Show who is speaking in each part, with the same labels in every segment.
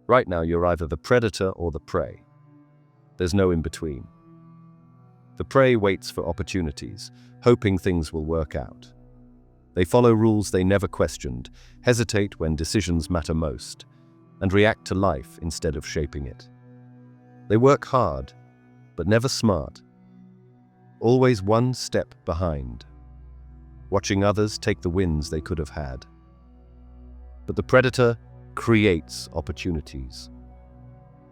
Speaker 1: Right now, you're either the predator or the prey. There's no in between. The prey waits for opportunities, hoping things will work out. They follow rules they never questioned, hesitate when decisions matter most, and react to life instead of shaping it. They work hard, but never smart. Always one step behind, watching others take the wins they could have had. But the predator creates opportunities.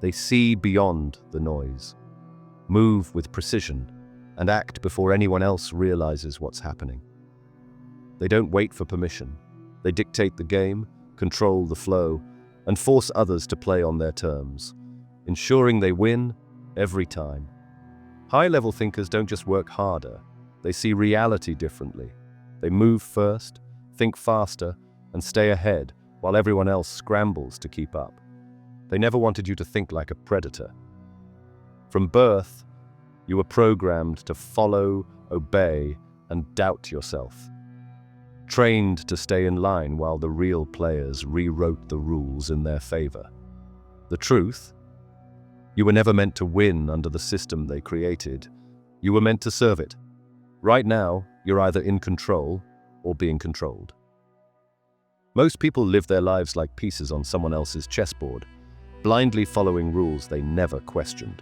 Speaker 1: They see beyond the noise, move with precision, and act before anyone else realizes what's happening. They don't wait for permission. They dictate the game, control the flow, and force others to play on their terms, ensuring they win every time. High-level thinkers don't just work harder, they see reality differently. They move first, think faster, and stay ahead while everyone else scrambles to keep up. They never wanted you to think like a predator. From birth, you were programmed to follow, obey, and doubt yourself. Trained to stay in line while the real players rewrote the rules in their favor. The truth? You were never meant to win under the system they created. You were meant to serve it. Right now, you're either in control or being controlled. Most people live their lives like pieces on someone else's chessboard, blindly following rules they never questioned.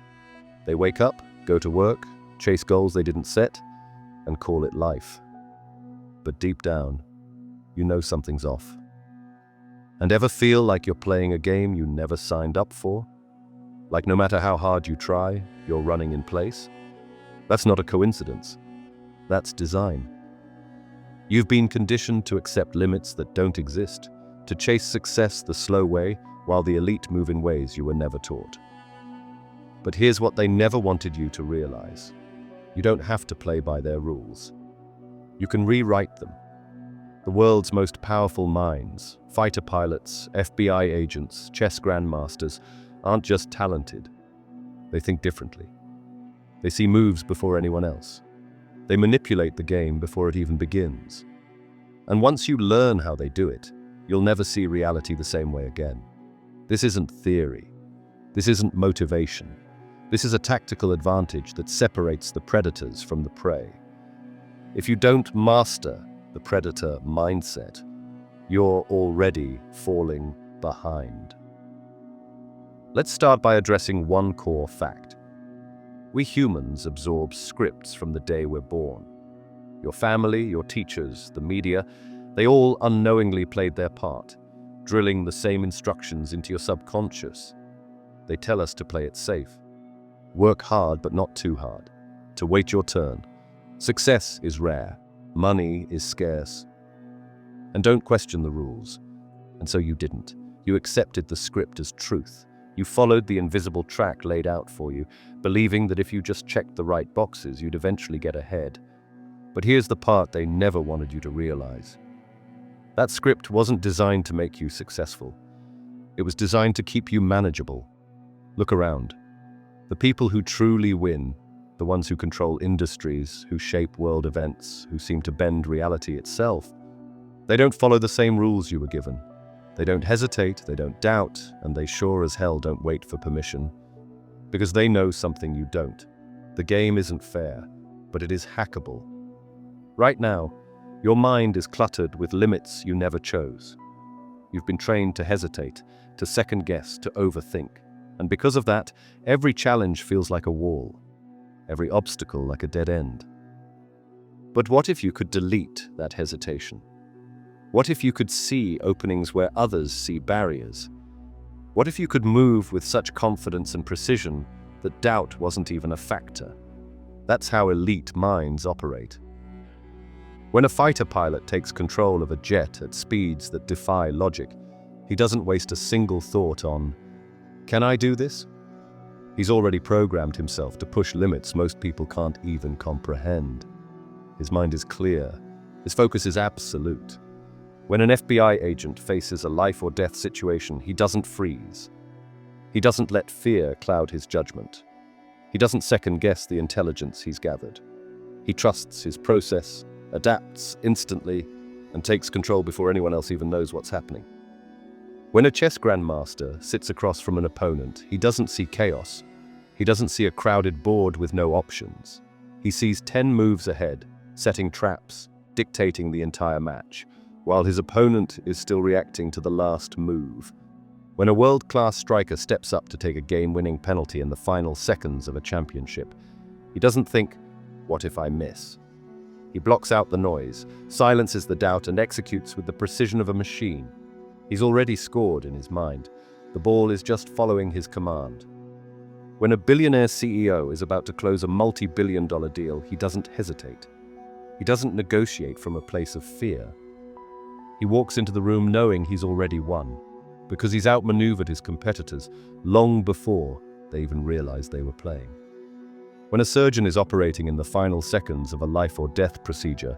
Speaker 1: They wake up, go to work, chase goals they didn't set, and call it life. But deep down, you know something's off. And ever feel like you're playing a game you never signed up for? Like no matter how hard you try, you're running in place? That's not a coincidence. That's design. You've been conditioned to accept limits that don't exist, to chase success the slow way, while the elite move in ways you were never taught. But here's what they never wanted you to realize. You don't have to play by their rules. You can rewrite them. The world's most powerful minds, fighter pilots, FBI agents, chess grandmasters, aren't just talented. They think differently. They see moves before anyone else. They manipulate the game before it even begins. And once you learn how they do it, you'll never see reality the same way again. This isn't theory. This isn't motivation. This is a tactical advantage that separates the predators from the prey. If you don't master the predator mindset, you're already falling behind. Let's start by addressing one core fact. We humans absorb scripts from the day we're born. Your family, your teachers, the media, they all unknowingly played their part, drilling the same instructions into your subconscious. They tell us to play it safe. Work hard, but not too hard. To wait your turn. Success is rare. Money is scarce. And don't question the rules. And so you didn't. You accepted the script as truth. You followed the invisible track laid out for you, believing that if you just checked the right boxes, you'd eventually get ahead. But here's the part they never wanted you to realize. That script wasn't designed to make you successful. It was designed to keep you manageable. Look around. The people who truly win, the ones who control industries, who shape world events, who seem to bend reality itself, they don't follow the same rules you were given. They don't hesitate, they don't doubt, and they sure as hell don't wait for permission. Because they know something you don't. The game isn't fair, but it is hackable. Right now, your mind is cluttered with limits you never chose. You've been trained to hesitate, to second guess, to overthink. And because of that, every challenge feels like a wall. Every obstacle like a dead end. But what if you could delete that hesitation? What if you could see openings where others see barriers? What if you could move with such confidence and precision that doubt wasn't even a factor? That's how elite minds operate. When a fighter pilot takes control of a jet at speeds that defy logic, he doesn't waste a single thought on, "Can I do this?" He's already programmed himself to push limits most people can't even comprehend. His mind is clear. His focus is absolute. When an FBI agent faces a life or death situation, he doesn't freeze. He doesn't let fear cloud his judgment. He doesn't second guess the intelligence he's gathered. He trusts his process, adapts instantly, and takes control before anyone else even knows what's happening. When a chess grandmaster sits across from an opponent, he doesn't see chaos. He doesn't see a crowded board with no options. He sees 10 moves ahead, setting traps, dictating the entire match, while his opponent is still reacting to the last move. When a world-class striker steps up to take a game-winning penalty in the final seconds of a championship, he doesn't think, "What if I miss?" He blocks out the noise, silences the doubt, and executes with the precision of a machine. He's already scored in his mind. The ball is just following his command. When a billionaire CEO is about to close a multi-billion-dollar deal, he doesn't hesitate. He doesn't negotiate from a place of fear. He walks into the room knowing he's already won, because he's outmaneuvered his competitors long before they even realized they were playing. When a surgeon is operating in the final seconds of a life-or-death procedure,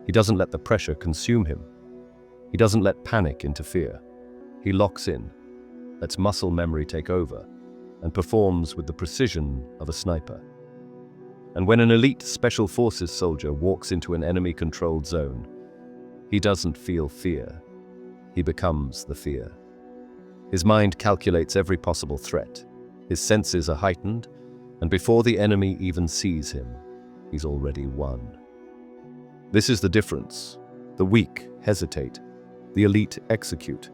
Speaker 1: he doesn't let the pressure consume him. He doesn't let panic interfere. He locks in, lets muscle memory take over, and performs with the precision of a sniper. And when an elite special forces soldier walks into an enemy-controlled zone, he doesn't feel fear. He becomes the fear. His mind calculates every possible threat. His senses are heightened, and before the enemy even sees him, he's already won. This is the difference. The weak hesitate. The elite execute.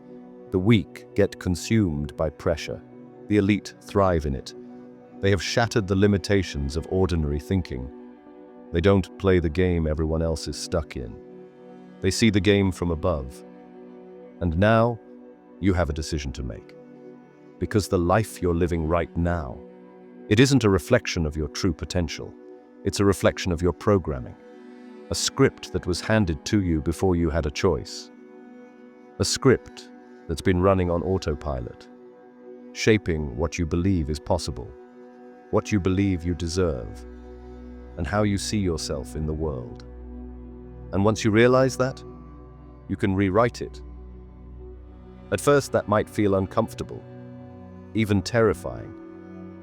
Speaker 1: The weak get consumed by pressure. The elite thrive in it. They have shattered the limitations of ordinary thinking. They don't play the game everyone else is stuck in. They see the game from above. And now, you have a decision to make. Because the life you're living right now, it isn't a reflection of your true potential. It's a reflection of your programming. A script that was handed to you before you had a choice. A script that's been running on autopilot, shaping what you believe is possible, what you believe you deserve, and how you see yourself in the world. And once you realize that, you can rewrite it. At first, that might feel uncomfortable, even terrifying,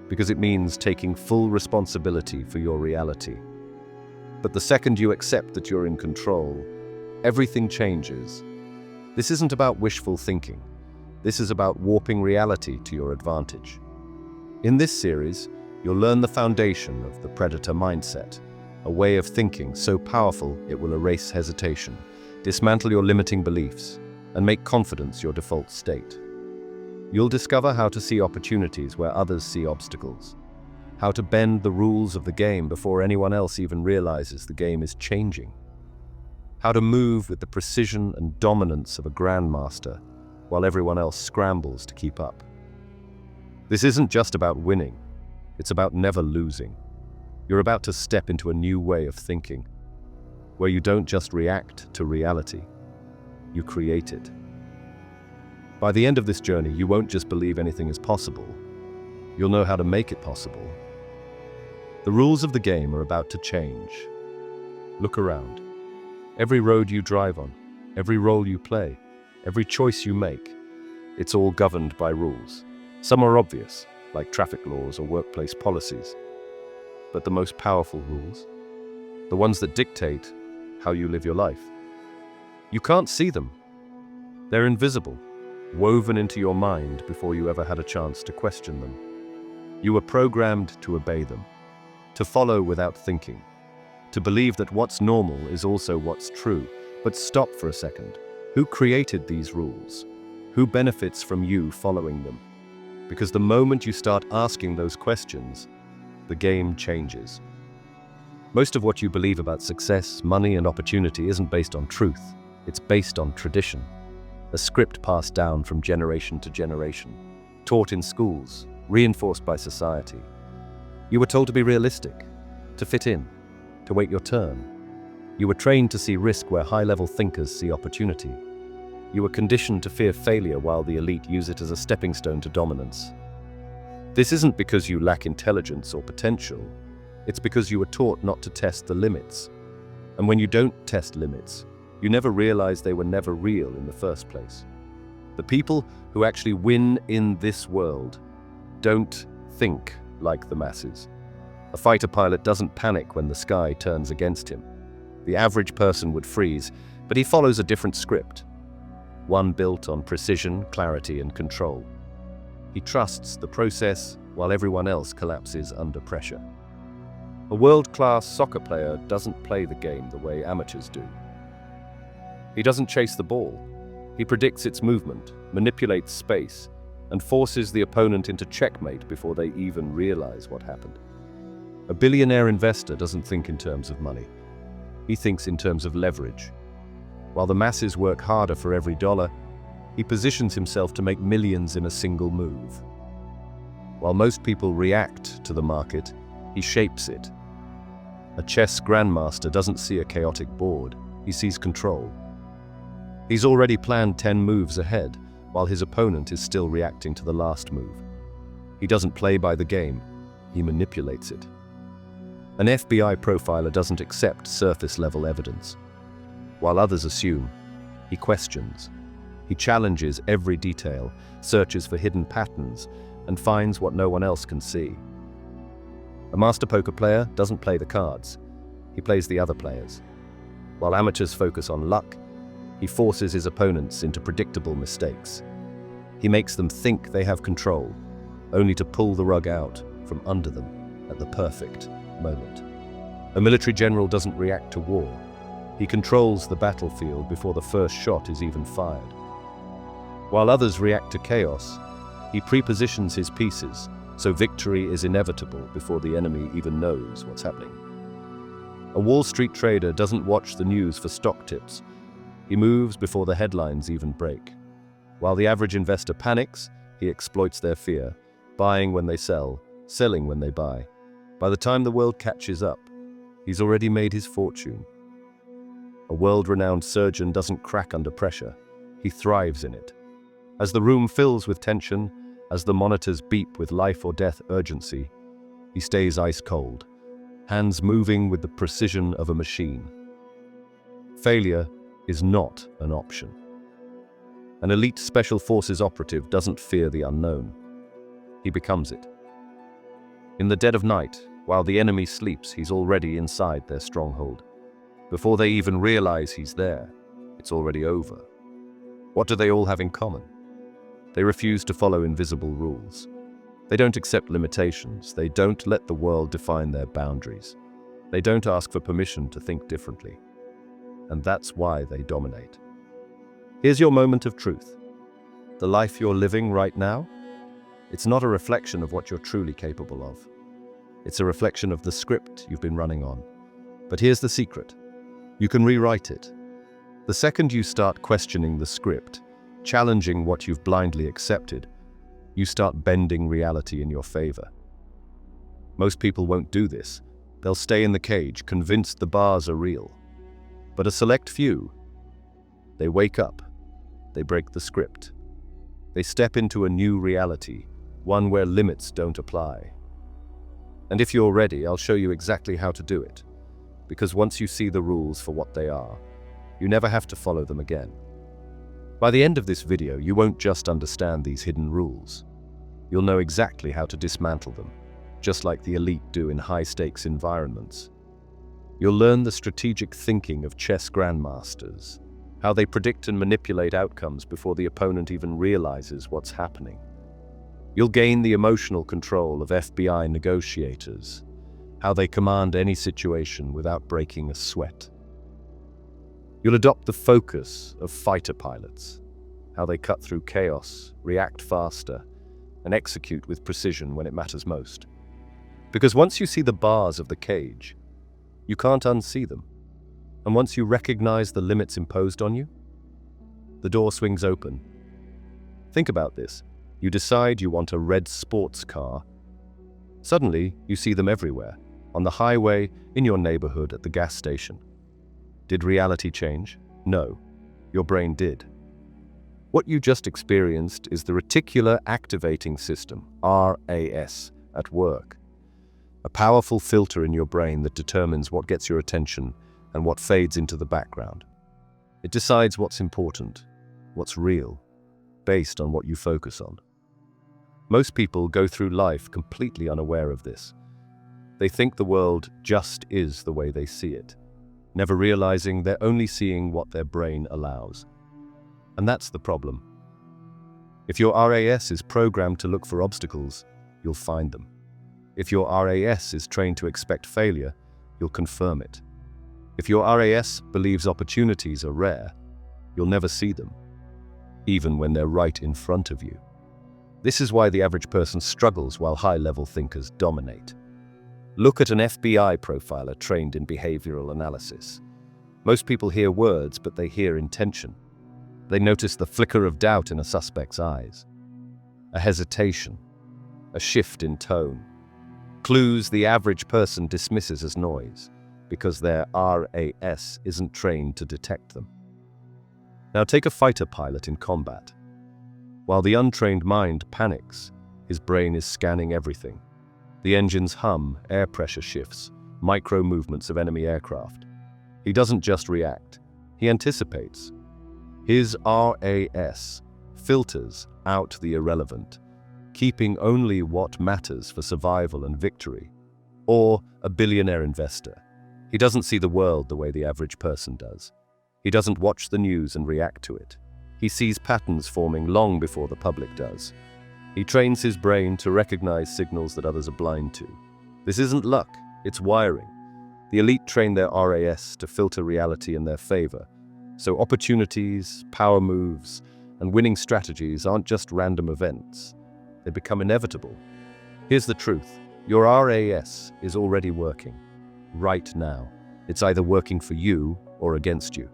Speaker 1: because it means taking full responsibility for your reality. But the second you accept that you're in control, everything changes. This isn't about wishful thinking. This is about warping reality to your advantage. In this series, you'll learn the foundation of the predator mindset, a way of thinking so powerful it will erase hesitation, dismantle your limiting beliefs, and make confidence your default state. You'll discover how to see opportunities where others see obstacles, how to bend the rules of the game before anyone else even realizes the game is changing, how to move with the precision and dominance of a grandmaster while everyone else scrambles to keep up. This isn't just about winning, it's about never losing. You're about to step into a new way of thinking, where you don't just react to reality, you create it. By the end of this journey, you won't just believe anything is possible, you'll know how to make it possible. The rules of the game are about to change. Look around. Every road you drive on, every role you play, every choice you make, it's all governed by rules. Some are obvious, like traffic laws or workplace policies. But the most powerful rules, the ones that dictate how you live your life, you can't see them. They're invisible, woven into your mind before you ever had a chance to question them. You were programmed to obey them, to follow without thinking, to believe that what's normal is also what's true. But stop for a second. Who created these rules? Who benefits from you following them? Because the moment you start asking those questions, the game changes. Most of what you believe about success, money, and opportunity isn't based on truth. It's based on tradition. A script passed down from generation to generation, taught in schools, reinforced by society. You were told to be realistic, to fit in, to wait your turn. You were trained to see risk where high-level thinkers see opportunity. You were conditioned to fear failure while the elite use it as a stepping stone to dominance. This isn't because you lack intelligence or potential. It's because you were taught not to test the limits. And when you don't test limits, you never realize they were never real in the first place. The people who actually win in this world don't think like the masses. A fighter pilot doesn't panic when the sky turns against him. The average person would freeze, but he follows a different script. one built on precision, clarity, and control. He trusts the process while everyone else collapses under pressure. A world-class soccer player doesn't play the game the way amateurs do. He doesn't chase the ball. He predicts its movement, manipulates space, and forces the opponent into checkmate before they even realize what happened. A billionaire investor doesn't think in terms of money. He thinks in terms of leverage. While the masses work harder for every dollar, he positions himself to make millions in a single move. While most people react to the market, he shapes it. A chess grandmaster doesn't see a chaotic board, he sees control. He's already planned 10 moves ahead, while his opponent is still reacting to the last move. He doesn't play by the game, he manipulates it. An FBI profiler doesn't accept surface-level evidence. While others assume, he questions. He challenges every detail, searches for hidden patterns, and finds what no one else can see. A master poker player doesn't play the cards, he plays the other players. While amateurs focus on luck, he forces his opponents into predictable mistakes. He makes them think they have control, only to pull the rug out from under them at the perfect moment. A military general doesn't react to war. He controls the battlefield before the first shot is even fired. While others react to chaos, he prepositions his pieces, so victory is inevitable before the enemy even knows what's happening. A Wall Street trader doesn't watch the news for stock tips. He moves before the headlines even break. While the average investor panics, he exploits their fear, buying when they sell, selling when they buy. By the time the world catches up, he's already made his fortune. A world-renowned surgeon doesn't crack under pressure. He thrives in it. As the room fills with tension, as the monitors beep with life or death urgency, he stays ice cold, hands moving with the precision of a machine. Failure is not an option. An elite special forces operative doesn't fear the unknown. He becomes it. In the dead of night, while the enemy sleeps, he's already inside their stronghold. Before they even realize he's there, it's already over. What do they all have in common? They refuse to follow invisible rules. They don't accept limitations. They don't let the world define their boundaries. They don't ask for permission to think differently. And that's why they dominate. Here's your moment of truth. The life you're living right now, it's not a reflection of what you're truly capable of. It's a reflection of the script you've been running on. But here's the secret. You can rewrite it. The second you start questioning the script, challenging what you've blindly accepted, you start bending reality in your favor. Most people won't do this. They'll stay in the cage, convinced the bars are real. But a select few, they wake up, they break the script. They step into a new reality, one where limits don't apply. And if you're ready, I'll show you exactly how to do it. Because once you see the rules for what they are, you never have to follow them again. By the end of this video, you won't just understand these hidden rules. You'll know exactly how to dismantle them, just like the elite do in high-stakes environments. You'll learn the strategic thinking of chess grandmasters, how they predict and manipulate outcomes before the opponent even realizes what's happening. You'll gain the emotional control of FBI negotiators, how they command any situation without breaking a sweat. You'll adopt the focus of fighter pilots, how they cut through chaos, react faster, and execute with precision when it matters most. Because once you see the bars of the cage, you can't unsee them. And once you recognize the limits imposed on you, the door swings open. Think about this. You decide you want a red sports car. Suddenly, you see them everywhere, on the highway, in your neighborhood, at the gas station. Did reality change? No, your brain did. What you just experienced is the reticular activating system, RAS, at work. A powerful filter in your brain that determines what gets your attention and what fades into the background. It decides what's important, what's real, based on what you focus on. Most people go through life completely unaware of this. They think the world just is the way they see it, never realizing they're only seeing what their brain allows. And that's the problem. If your RAS is programmed to look for obstacles, you'll find them. If your RAS is trained to expect failure, you'll confirm it. If your RAS believes opportunities are rare, you'll never see them, even when they're right in front of you. This is why the average person struggles while high-level thinkers dominate. Look at an FBI profiler trained in behavioral analysis. Most people hear words, but they hear intention. They notice the flicker of doubt in a suspect's eyes, a hesitation, a shift in tone. Clues the average person dismisses as noise, because their RAS isn't trained to detect them. Now take a fighter pilot in combat. While the untrained mind panics, his brain is scanning everything. The engines hum, air pressure shifts, micro movements of enemy aircraft. He doesn't just react, he anticipates. His RAS filters out the irrelevant, keeping only what matters for survival and victory. Or a billionaire investor. He doesn't see the world the way the average person does. He doesn't watch the news and react to it. He sees patterns forming long before the public does. He trains his brain to recognize signals that others are blind to. This isn't luck, it's wiring. The elite train their RAS to filter reality in their favor. So opportunities, power moves, and winning strategies aren't just random events. They become inevitable. Here's the truth. Your RAS is already working. Right now. It's either working for you or against you.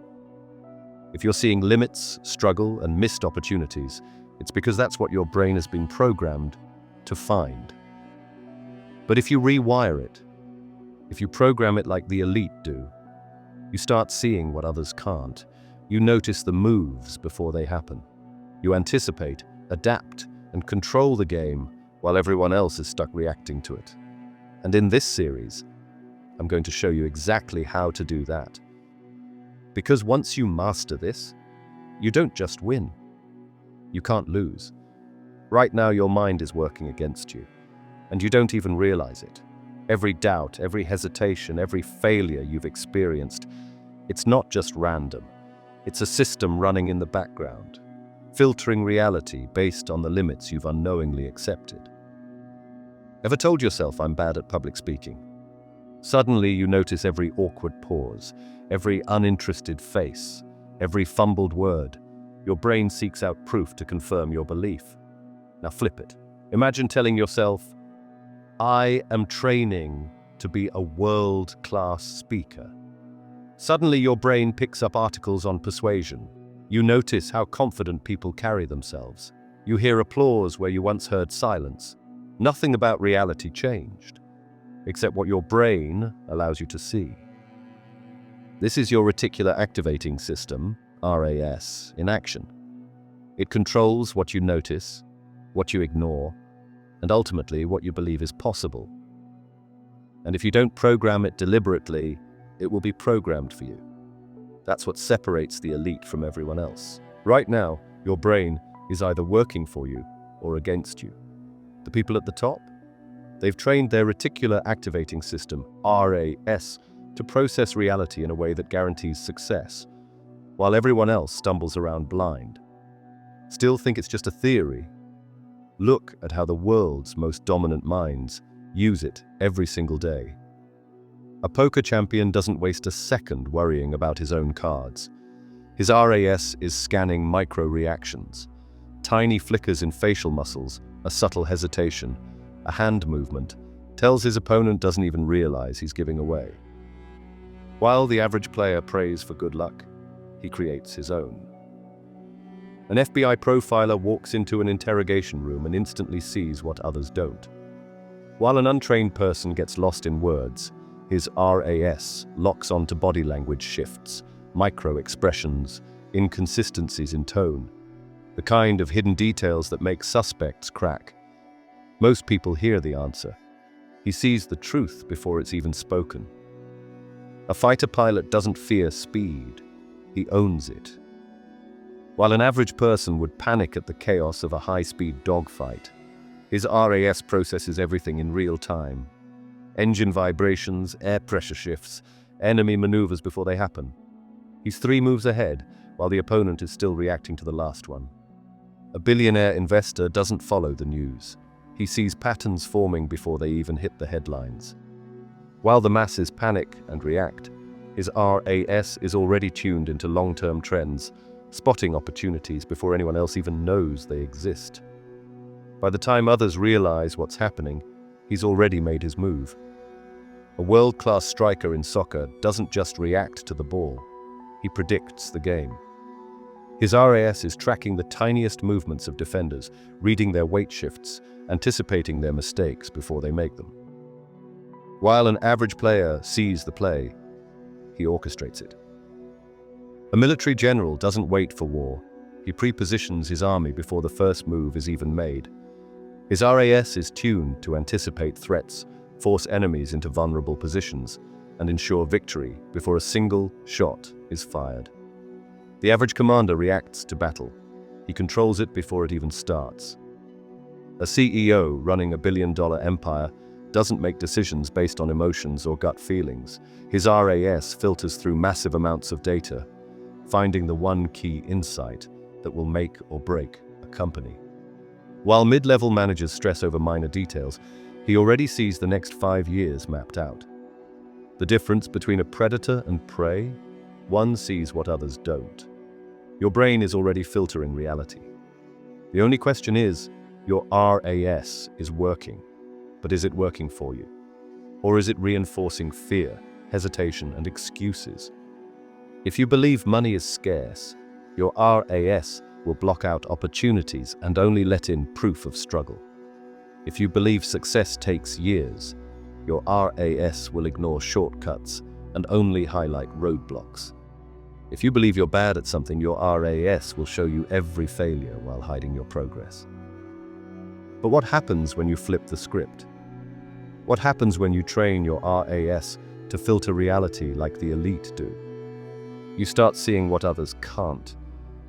Speaker 1: If you're seeing limits, struggle, and missed opportunities, it's because that's what your brain has been programmed to find. But if you rewire it, if you program it like the elite do, you start seeing what others can't. You notice the moves before they happen. You anticipate, adapt, and control the game while everyone else is stuck reacting to it. And in this series, I'm going to show you exactly how to do that. Because once you master this, you don't just win. You can't lose. Right now, your mind is working against you, and you don't even realize it. Every doubt, every hesitation, every failure you've experienced, it's not just random. It's a system running in the background, filtering reality based on the limits you've unknowingly accepted. Ever told yourself, I'm bad at public speaking? Suddenly you notice every awkward pause, every uninterested face, every fumbled word. Your brain seeks out proof to confirm your belief. Now flip it. Imagine telling yourself, I am training to be a world-class speaker. Suddenly your brain picks up articles on persuasion. You notice how confident people carry themselves. You hear applause where you once heard silence. Nothing about reality changed, except what your brain allows you to see. This is your reticular activating system, RAS, in action. It controls what you notice, what you ignore, and ultimately what you believe is possible. And if you don't program it deliberately, it will be programmed for you. That's what separates the elite from everyone else. Right now, your brain is either working for you or against you. The people at the top? They've trained their reticular activating system, RAS, to process reality in a way that guarantees success, while everyone else stumbles around blind. Still think it's just a theory? Look at how the world's most dominant minds use it every single day. A poker champion doesn't waste a second worrying about his own cards. His RAS is scanning micro-reactions, tiny flickers in facial muscles, a subtle hesitation, a hand movement, tells his opponent doesn't even realize he's giving away. While the average player prays for good luck, he creates his own. An FBI profiler walks into an interrogation room and instantly sees what others don't. While an untrained person gets lost in words, his RAS locks onto body language shifts, micro-expressions, inconsistencies in tone, the kind of hidden details that make suspects crack. Most people hear the answer. He sees the truth before it's even spoken. A fighter pilot doesn't fear speed, he owns it. While an average person would panic at the chaos of a high-speed dogfight, his RAS processes everything in real time. Engine vibrations, air pressure shifts, enemy maneuvers before they happen. He's 3 moves ahead, while the opponent is still reacting to the last one. A billionaire investor doesn't follow the news. He sees patterns forming before they even hit the headlines. While the masses panic and react, his RAS is already tuned into long-term trends, spotting opportunities before anyone else even knows they exist. By the time others realize what's happening, he's already made his move. A world-class striker in soccer doesn't just react to the ball, he predicts the game. His RAS is tracking the tiniest movements of defenders, reading their weight shifts, anticipating their mistakes before they make them. While an average player sees the play, he orchestrates it. A military general doesn't wait for war. He pre-positions his army before the first move is even made. His RAS is tuned to anticipate threats, force enemies into vulnerable positions, and ensure victory before a single shot is fired. The average commander reacts to battle. He controls it before it even starts. A CEO running a billion-dollar empire doesn't make decisions based on emotions or gut feelings. His RAS filters through massive amounts of data, finding the one key insight that will make or break a company. While mid-level managers stress over minor details, he already sees the next 5 years mapped out. The difference between a predator and prey? One sees what others don't. Your brain is already filtering reality. The only question is, your RAS is working, but is it working for you? Or is it reinforcing fear, hesitation, and excuses? If you believe money is scarce, your RAS will block out opportunities and only let in proof of struggle. If you believe success takes years, your RAS will ignore shortcuts and only highlight roadblocks. If you believe you're bad at something, your RAS will show you every failure while hiding your progress. But what happens when you flip the script? What happens when you train your RAS to filter reality like the elite do? You start seeing what others can't.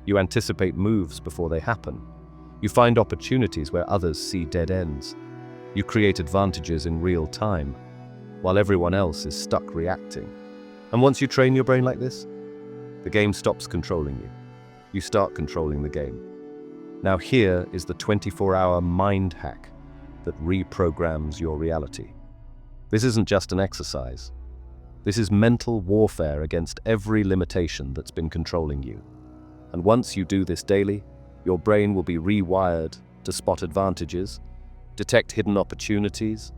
Speaker 1: You anticipate moves before they happen. You find opportunities where others see dead ends. You create advantages in real time, while everyone else is stuck reacting. And once you train your brain like this, the game stops controlling you. You start controlling the game. Now here is the 24-hour mind hack that reprograms your reality. This isn't just an exercise. This is mental warfare against every limitation that's been controlling you. And once you do this daily, your brain will be rewired to spot advantages, detect hidden opportunities,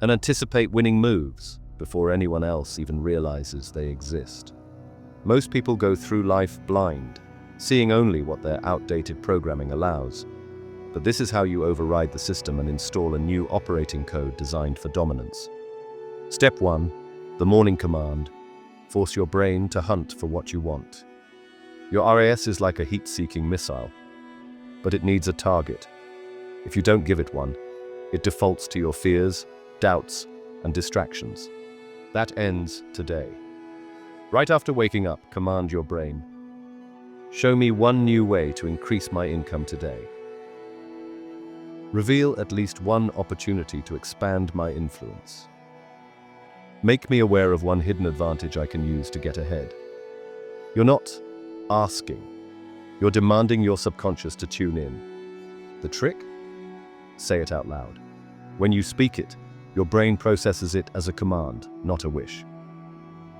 Speaker 1: and anticipate winning moves before anyone else even realizes they exist. Most people go through life blind, seeing only what their outdated programming allows. But this is how you override the system and install a new operating code designed for dominance. Step 1, the morning command. Force your brain to hunt for what you want. Your RAS is like a heat-seeking missile, but it needs a target. If you don't give it one, it defaults to your fears, doubts, and distractions. That ends today. Right after waking up, command your brain. Show me one new way to increase my income today. Reveal at least one opportunity to expand my influence. Make me aware of one hidden advantage I can use to get ahead. You're not asking. You're demanding your subconscious to tune in. The trick? Say it out loud. When you speak it, your brain processes it as a command, not a wish.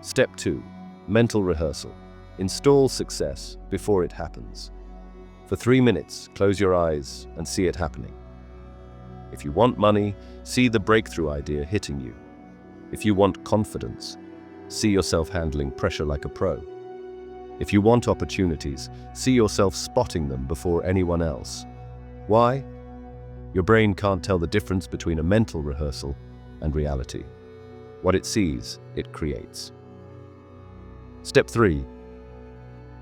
Speaker 1: Step 2, mental rehearsal. Install success before it happens. For 3 minutes, close your eyes and see it happening. If you want money, see the breakthrough idea hitting you. If you want confidence, see yourself handling pressure like a pro. If you want opportunities, see yourself spotting them before anyone else. Why? Your brain can't tell the difference between a mental rehearsal and reality. What it sees, it creates. Step 3.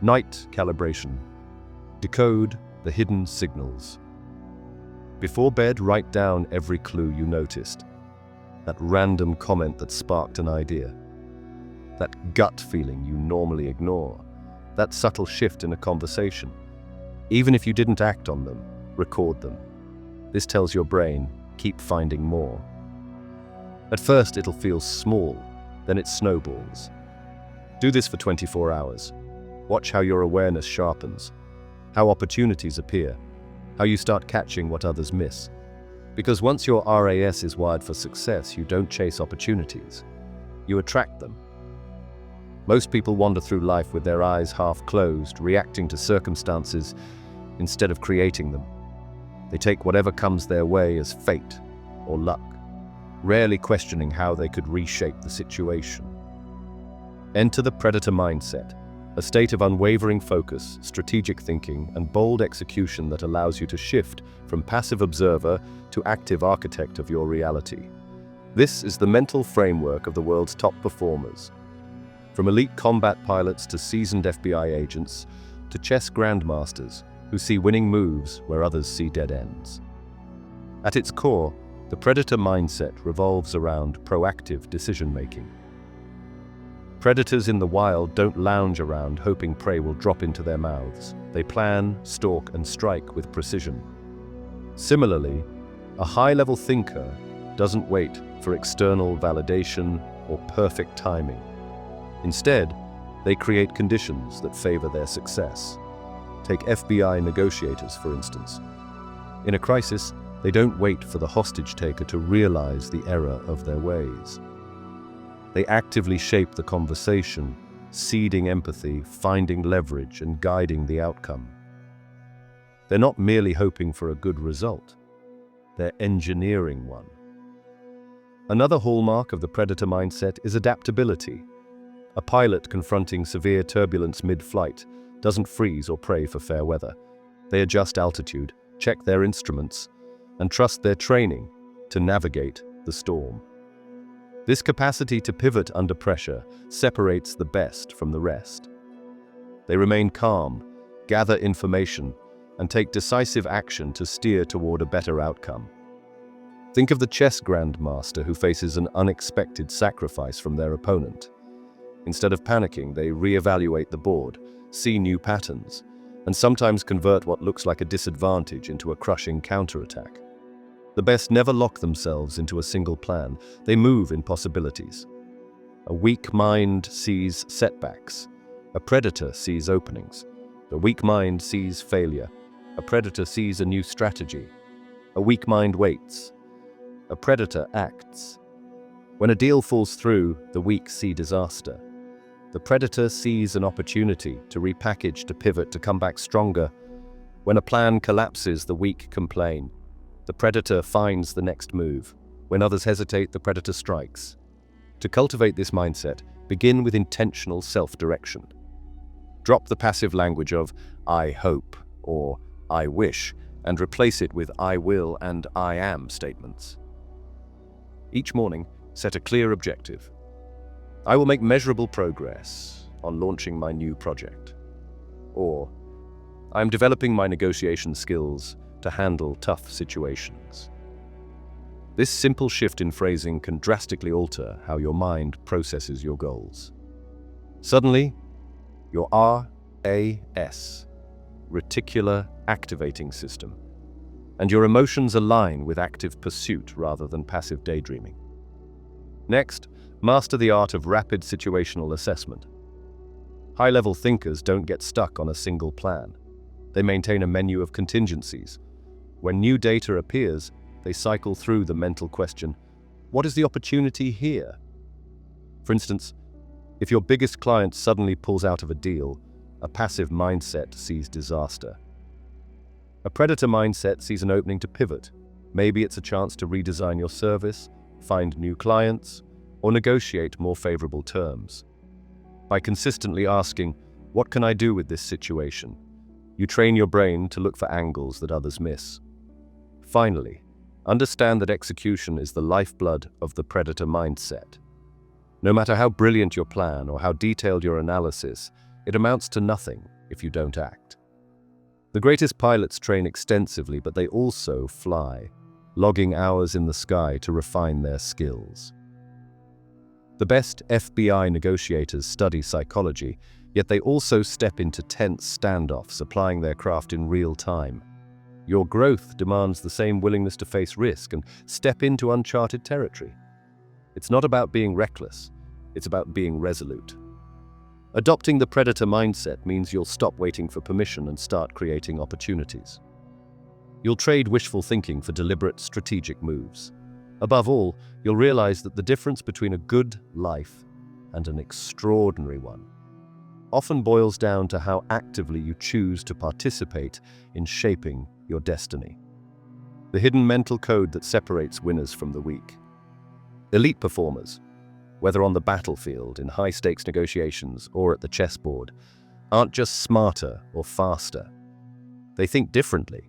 Speaker 1: Night calibration. Decode the hidden signals. Before bed, write down every clue you noticed. That random comment that sparked an idea. That gut feeling you normally ignore. That subtle shift in a conversation. Even if you didn't act on them, record them. This tells your brain, keep finding more. At first, it'll feel small, then it snowballs. Do this for 24 hours. Watch how your awareness sharpens, how opportunities appear, how you start catching what others miss. Because once your RAS is wired for success, you don't chase opportunities, you attract them. Most people wander through life with their eyes half closed, reacting to circumstances instead of creating them. They take whatever comes their way as fate or luck, rarely questioning how they could reshape the situation. Enter the predator mindset, a state of unwavering focus, strategic thinking, and bold execution that allows you to shift from passive observer to active architect of your reality. This is the mental framework of the world's top performers. From elite combat pilots to seasoned FBI agents, to chess grandmasters who see winning moves where others see dead ends. At its core, the predator mindset revolves around proactive decision-making. Predators in the wild don't lounge around hoping prey will drop into their mouths. They plan, stalk, and strike with precision. Similarly, a high-level thinker doesn't wait for external validation or perfect timing. Instead, they create conditions that favor their success. Take FBI negotiators, for instance. In a crisis, they don't wait for the hostage taker to realize the error of their ways. They actively shape the conversation, seeding empathy, finding leverage, and guiding the outcome. They're not merely hoping for a good result, they're engineering one. Another hallmark of the predator mindset is adaptability. A pilot confronting severe turbulence mid-flight doesn't freeze or pray for fair weather. They adjust altitude, check their instruments, and trust their training to navigate the storm. This capacity to pivot under pressure separates the best from the rest. They remain calm, gather information, and take decisive action to steer toward a better outcome. Think of the chess grandmaster who faces an unexpected sacrifice from their opponent. Instead of panicking, they reevaluate the board, see new patterns, and sometimes convert what looks like a disadvantage into a crushing counterattack. The best never lock themselves into a single plan. They move in possibilities. A weak mind sees setbacks. A predator sees openings. A weak mind sees failure. A predator sees a new strategy. A weak mind waits. A predator acts. When a deal falls through, the weak see disaster. The predator sees an opportunity to repackage, to pivot, to come back stronger. When a plan collapses, the weak complain. The predator finds the next move. When others hesitate, the predator strikes. To cultivate this mindset, begin with intentional self-direction. Drop the passive language of "I hope" or "I wish" and replace it with "I will" and "I am" statements. Each morning, set a clear objective. I will make measurable progress on launching my new project. Or, I am developing my negotiation skills to handle tough situations. This simple shift in phrasing can drastically alter how your mind processes your goals. Suddenly, your RAS, reticular activating system, and your emotions align with active pursuit rather than passive daydreaming. Next, master the art of rapid situational assessment. High-level thinkers don't get stuck on a single plan. They maintain a menu of contingencies. When new data appears, they cycle through the mental question, what is the opportunity here? For instance, if your biggest client suddenly pulls out of a deal, a passive mindset sees disaster. A predator mindset sees an opening to pivot. Maybe it's a chance to redesign your service, find new clients, or negotiate more favorable terms. By consistently asking, what can I do with this situation? You train your brain to look for angles that others miss. Finally, understand that execution is the lifeblood of the predator mindset. No matter how brilliant your plan or how detailed your analysis, it amounts to nothing if you don't act. The greatest pilots train extensively, but they also fly, logging hours in the sky to refine their skills. The best FBI negotiators study psychology, yet they also step into tense standoffs, applying their craft in real time. Your growth demands the same willingness to face risk and step into uncharted territory. It's not about being reckless, it's about being resolute. Adopting the predator mindset means you'll stop waiting for permission and start creating opportunities. You'll trade wishful thinking for deliberate, strategic moves. Above all, you'll realize that the difference between a good life and an extraordinary one often boils down to how actively you choose to participate in shaping your destiny. The hidden mental code that separates winners from the weak. Elite performers, whether on the battlefield, in high-stakes negotiations, or at the chessboard, aren't just smarter or faster. They think differently.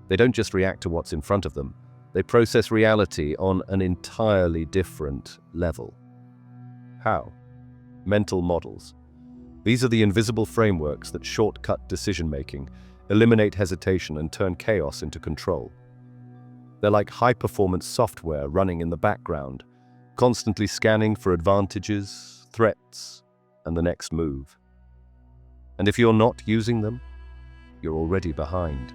Speaker 1: They don't just react to what's in front of them. They process reality on an entirely different level. How? Mental models. These are the invisible frameworks that shortcut decision-making, eliminate hesitation, and turn chaos into control. They're like high-performance software running in the background, constantly scanning for advantages, threats, and the next move. And if you're not using them, you're already behind.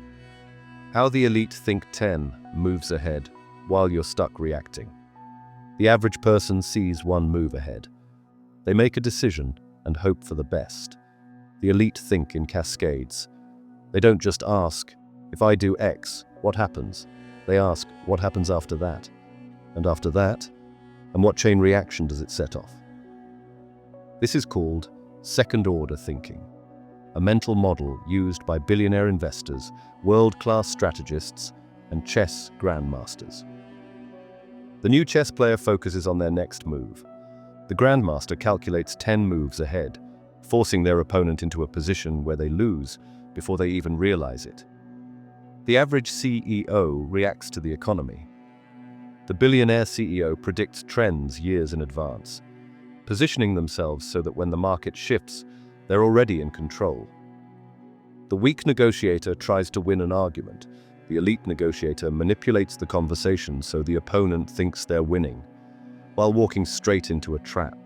Speaker 1: How the elite think 10 moves ahead while you're stuck reacting. The average person sees one move ahead. They make a decision and hope for the best. The elite think in cascades. They don't just ask, if I do X, what happens? They ask, what happens after that? And after that? And what chain reaction does it set off? This is called second-order thinking, a mental model used by billionaire investors, world-class strategists, and chess grandmasters. The new chess player focuses on their next move. The grandmaster calculates 10 moves ahead, forcing their opponent into a position where they lose before they even realize it. The average CEO reacts to the economy. The billionaire CEO predicts trends years in advance, positioning themselves so that when the market shifts, they're already in control. The weak negotiator tries to win an argument. The elite negotiator manipulates the conversation so the opponent thinks they're winning, while walking straight into a trap.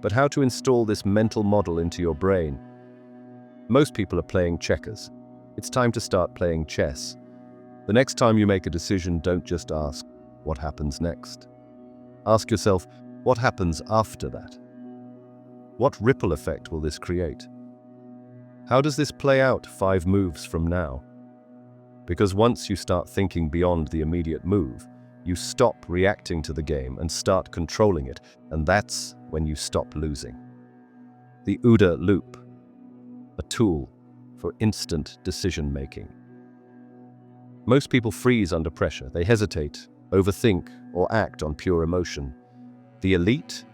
Speaker 1: But how to install this mental model into your brain? Most people are playing checkers. It's time to start playing chess. The next time you make a decision, don't just ask, what happens next? Ask yourself, what happens after that? What ripple effect will this create? How does this play out 5 moves from now? Because once you start thinking beyond the immediate move, you stop reacting to the game and start controlling it, and that's when you stop losing. The OODA loop, a tool for instant decision-making. Most people freeze under pressure. They hesitate, overthink, or act on pure emotion. The elite,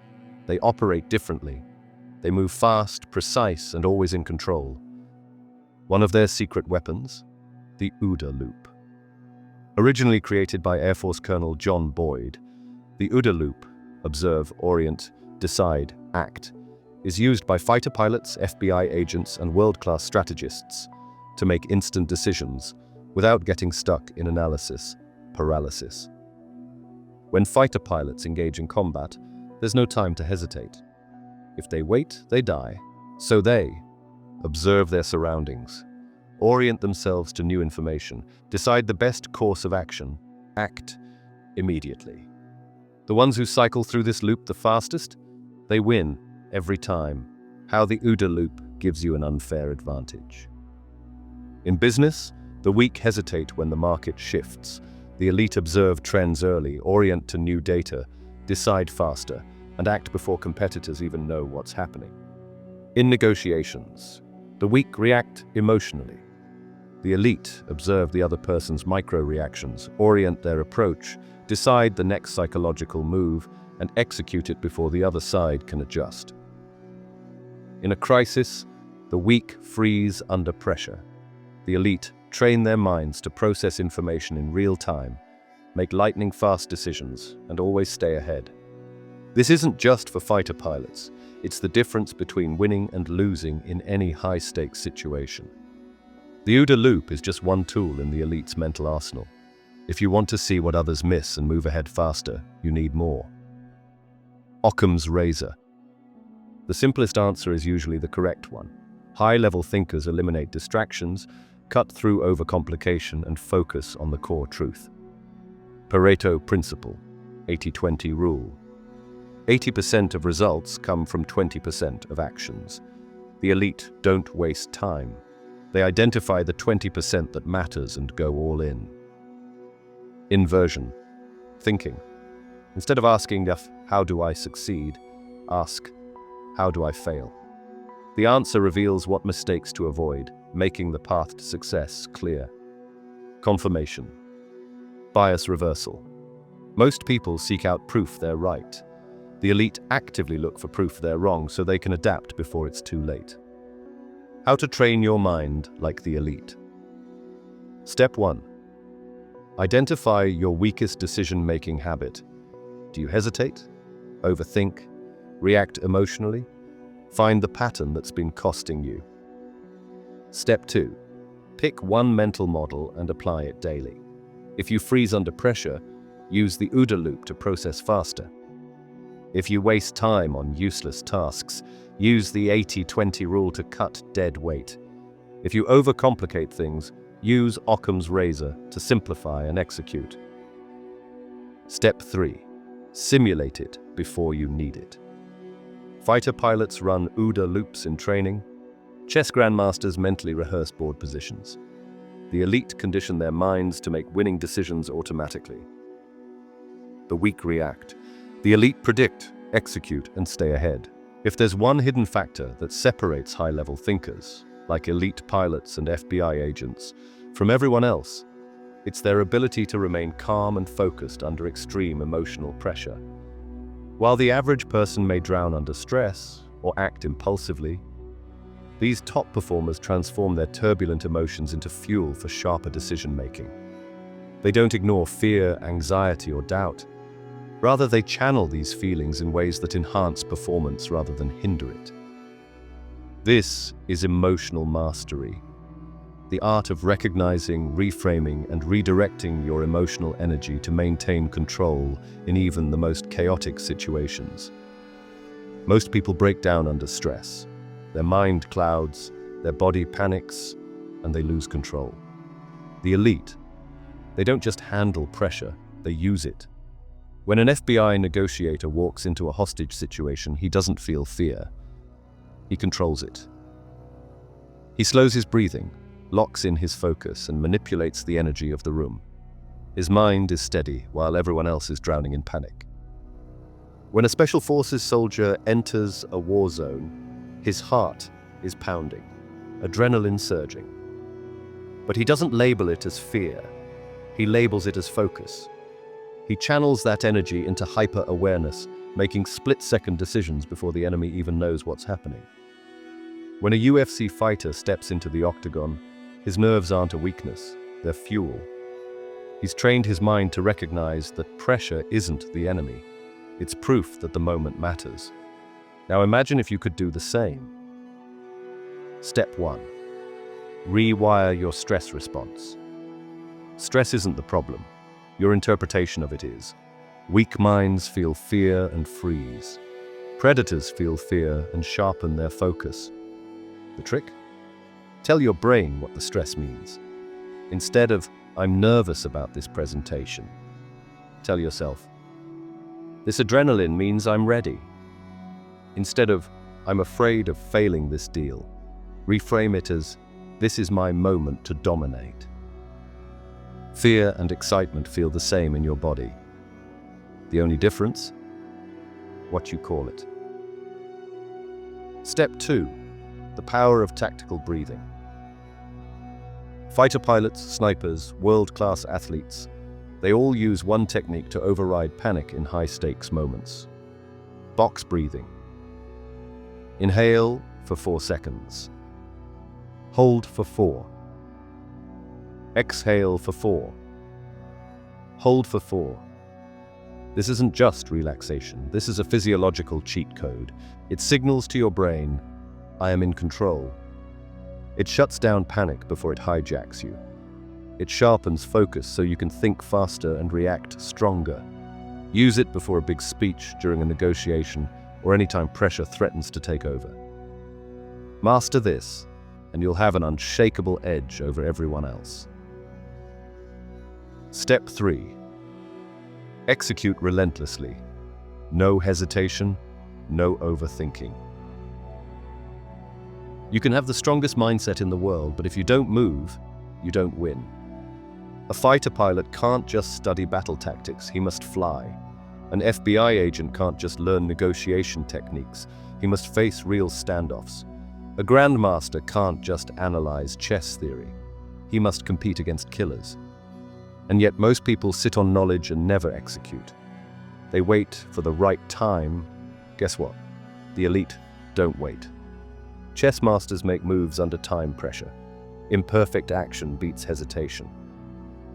Speaker 1: they operate differently. They move fast, precise, and always in control. One of their secret weapons? The OODA loop. Originally created by Air Force Colonel John Boyd, the OODA loop, observe, orient, decide, act, is used by fighter pilots, FBI agents, and world-class strategists to make instant decisions without getting stuck in analysis paralysis. When fighter pilots engage in combat, there's no time to hesitate. If they wait, they die. So they observe their surroundings, orient themselves to new information, decide the best course of action, act immediately. The ones who cycle through this loop the fastest, they win every time. How the OODA loop gives you an unfair advantage. In business, the weak hesitate when the market shifts. The elite observe trends early, orient to new data, decide faster, and act before competitors even know what's happening. In negotiations, the weak react emotionally. The elite observe the other person's micro-reactions, orient their approach, decide the next psychological move, and execute it before the other side can adjust. In a crisis, the weak freeze under pressure. The elite train their minds to process information in real time, make lightning-fast decisions, and always stay ahead. This isn't just for fighter pilots. It's the difference between winning and losing in any high-stakes situation. The OODA loop is just one tool in the elite's mental arsenal. If you want to see what others miss and move ahead faster, you need more. Occam's razor. The simplest answer is usually the correct one. High-level thinkers eliminate distractions, cut through overcomplication, and focus on the core truth. Pareto principle, 80-20 rule. 80% of results come from 20% of actions. The elite don't waste time. They identify the 20% that matters and go all in. Inversion. Thinking. Instead of asking, how do I succeed? Ask, how do I fail? The answer reveals what mistakes to avoid, making the path to success clear. Confirmation. Bias reversal. Most people seek out proof they're right. The elite actively look for proof they're wrong so they can adapt before it's too late. How to train your mind like the elite. Step 1. Identify your weakest decision-making habit. Do you hesitate? Overthink? React emotionally? Find the pattern that's been costing you. Step 2. Pick one mental model and apply it daily. If you freeze under pressure, use the OODA loop to process faster. If you waste time on useless tasks, use the 80-20 rule to cut dead weight. If you overcomplicate things, use Occam's razor to simplify and execute. Step 3. Simulate it before you need it. Fighter pilots run OODA loops in training. Chess grandmasters mentally rehearse board positions. The elite condition their minds to make winning decisions automatically. The weak react. The elite predict, execute, and stay ahead. If there's one hidden factor that separates high-level thinkers, like elite pilots and FBI agents, from everyone else, it's their ability to remain calm and focused under extreme emotional pressure. While the average person may drown under stress or act impulsively, these top performers transform their turbulent emotions into fuel for sharper decision-making. They don't ignore fear, anxiety, or doubt. Rather, they channel these feelings in ways that enhance performance rather than hinder it. This is emotional mastery, the art of recognizing, reframing, and redirecting your emotional energy to maintain control in even the most chaotic situations. Most people break down under stress. Their mind clouds, their body panics, and they lose control. The elite, they don't just handle pressure, they use it. When an FBI negotiator walks into a hostage situation, he doesn't feel fear. He controls it. He slows his breathing, locks in his focus, and manipulates the energy of the room. His mind is steady while everyone else is drowning in panic. When a special forces soldier enters a war zone, his heart is pounding, adrenaline surging. But he doesn't label it as fear. He labels it as focus. He channels that energy into hyper-awareness, making split-second decisions before the enemy even knows what's happening. When a UFC fighter steps into the octagon, his nerves aren't a weakness, they're fuel. He's trained his mind to recognize that pressure isn't the enemy. It's proof that the moment matters. Now imagine if you could do the same. Step 1. Rewire your stress response. Stress isn't the problem. Your interpretation of it is. Weak minds feel fear and freeze. Predators feel fear and sharpen their focus. The trick? Tell your brain what the stress means. Instead of, I'm nervous about this presentation, tell yourself, this adrenaline means I'm ready. Instead of, I'm afraid of failing this deal, reframe it as, this is my moment to dominate. Fear and excitement feel the same in your body. The only difference? What you call it. Step 2. The power of tactical breathing. Fighter pilots, snipers, world-class athletes, they all use one technique to override panic in high-stakes moments. Box breathing. Inhale for 4 seconds. Hold for 4. Exhale for 4. Hold for 4. This isn't just relaxation. This is a physiological cheat code. It signals to your brain, I am in control. It shuts down panic before it hijacks you. It sharpens focus so you can think faster and react stronger. Use it before a big speech, during a negotiation, or anytime pressure threatens to take over. Master this, and you'll have an unshakable edge over everyone else. Step 3. Execute relentlessly. No hesitation, no overthinking. You can have the strongest mindset in the world, but if you don't move, you don't win. A fighter pilot can't just study battle tactics, he must fly. An FBI agent can't just learn negotiation techniques, he must face real standoffs. A grandmaster can't just analyze chess theory, he must compete against killers. And yet most people sit on knowledge and never execute. They wait for the right time. Guess what? The elite don't wait. Chess masters make moves under time pressure. Imperfect action beats hesitation.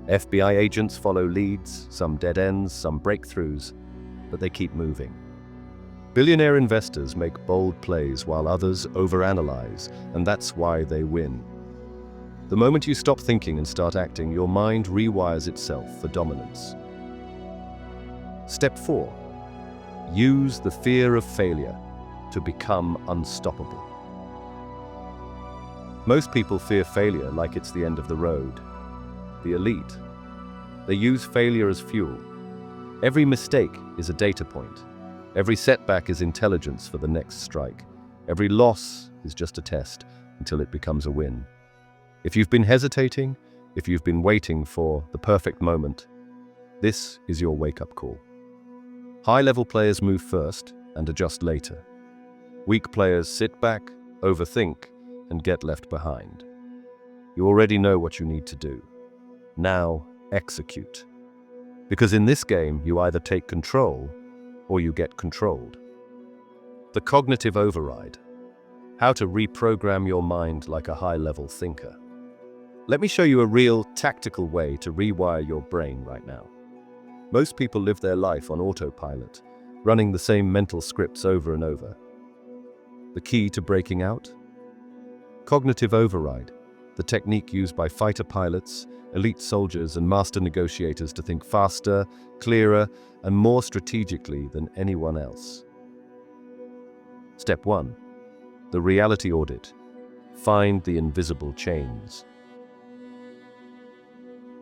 Speaker 1: FBI agents follow leads, some dead ends, some breakthroughs, but they keep moving. Billionaire investors make bold plays while others overanalyze, and that's why they win. The moment you stop thinking and start acting, your mind rewires itself for dominance. Step 4. Use the fear of failure to become unstoppable. Most people fear failure like it's the end of the road. The elite, they use failure as fuel. Every mistake is a data point. Every setback is intelligence for the next strike. Every loss is just a test until it becomes a win. If you've been hesitating, if you've been waiting for the perfect moment, this is your wake-up call. High-level players move first and adjust later. Weak players sit back, overthink, and get left behind. You already know what you need to do. Now, execute. Because in this game, you either take control or you get controlled. The cognitive override. How to reprogram your mind like a high-level thinker. Let me show you a real, tactical way to rewire your brain right now. Most people live their life on autopilot, running the same mental scripts over and over. The key to breaking out? Cognitive override, the technique used by fighter pilots, elite soldiers, and master negotiators to think faster, clearer, and more strategically than anyone else. Step 1. The reality audit. Find the invisible chains.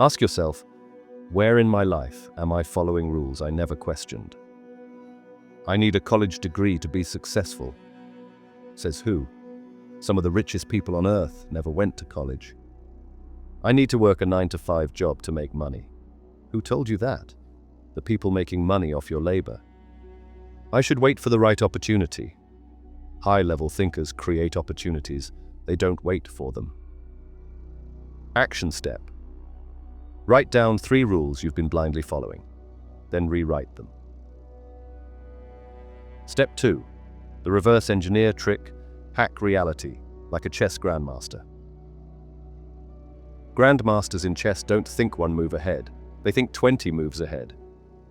Speaker 1: Ask yourself, where in my life am I following rules I never questioned? I need a college degree to be successful. Says who? Some of the richest people on earth never went to college. I need to work a 9-to-5 job to make money. Who told you that? The people making money off your labor. I should wait for the right opportunity. High-level thinkers create opportunities. They don't wait for them. Action step. Write down 3 rules you've been blindly following. Then rewrite them. Step 2. The reverse engineer trick. Hack reality, like a chess grandmaster. Grandmasters in chess don't think 1 move ahead. They think 20 moves ahead.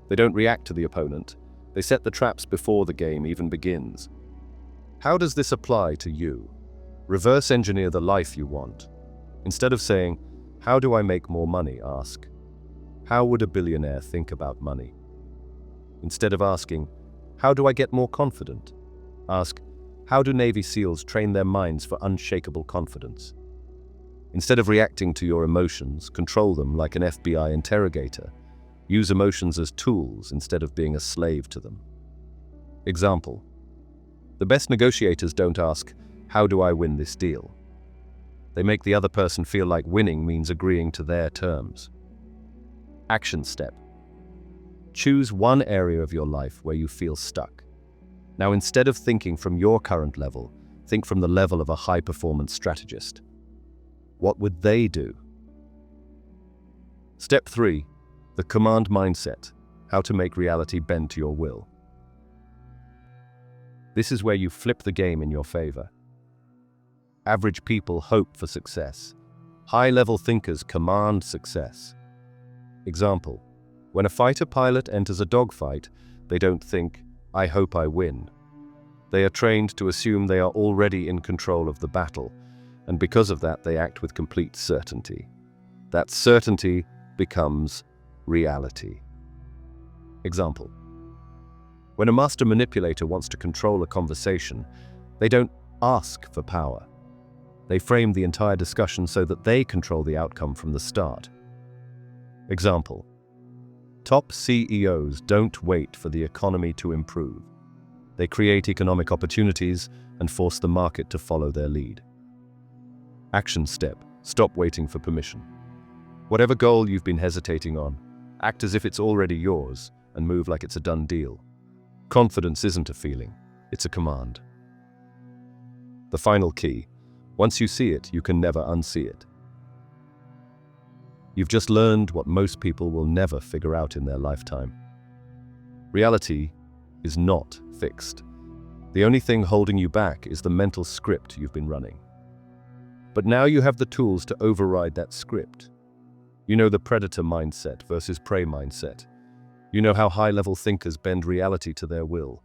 Speaker 1: They don't react to the opponent. They set the traps before the game even begins. How does this apply to you? Reverse engineer the life you want. Instead of saying, how do I make more money? Ask, how would a billionaire think about money? Instead of asking, how do I get more confident? Ask, how do Navy SEALs train their minds for unshakable confidence? Instead of reacting to your emotions, control them like an FBI interrogator. Use emotions as tools instead of being a slave to them. Example. The best negotiators don't ask, how do I win this deal? They make the other person feel like winning means agreeing to their terms. Action step. Choose one area of your life where you feel stuck. Now, instead of thinking from your current level, think from the level of a high-performance strategist. What would they do? Step 3. The command mindset. How to make reality bend to your will. This is where you flip the game in your favor. Average people hope for success. High-level thinkers command success. Example. When a fighter pilot enters a dogfight, they don't think, I hope I win. They are trained to assume they are already in control of the battle, and because of that, they act with complete certainty. That certainty becomes reality. Example. When a master manipulator wants to control a conversation, they don't ask for power. They frame the entire discussion so that they control the outcome from the start. Example. Top CEOs don't wait for the economy to improve. They create economic opportunities and force the market to follow their lead. Action step: stop waiting for permission. Whatever goal you've been hesitating on, act as if it's already yours and move like it's a done deal. Confidence isn't a feeling, it's a command. The final key: once you see it, you can never unsee it. You've just learned what most people will never figure out in their lifetime. Reality is not fixed. The only thing holding you back is the mental script you've been running. But now you have the tools to override that script. You know the predator mindset versus prey mindset. You know how high-level thinkers bend reality to their will.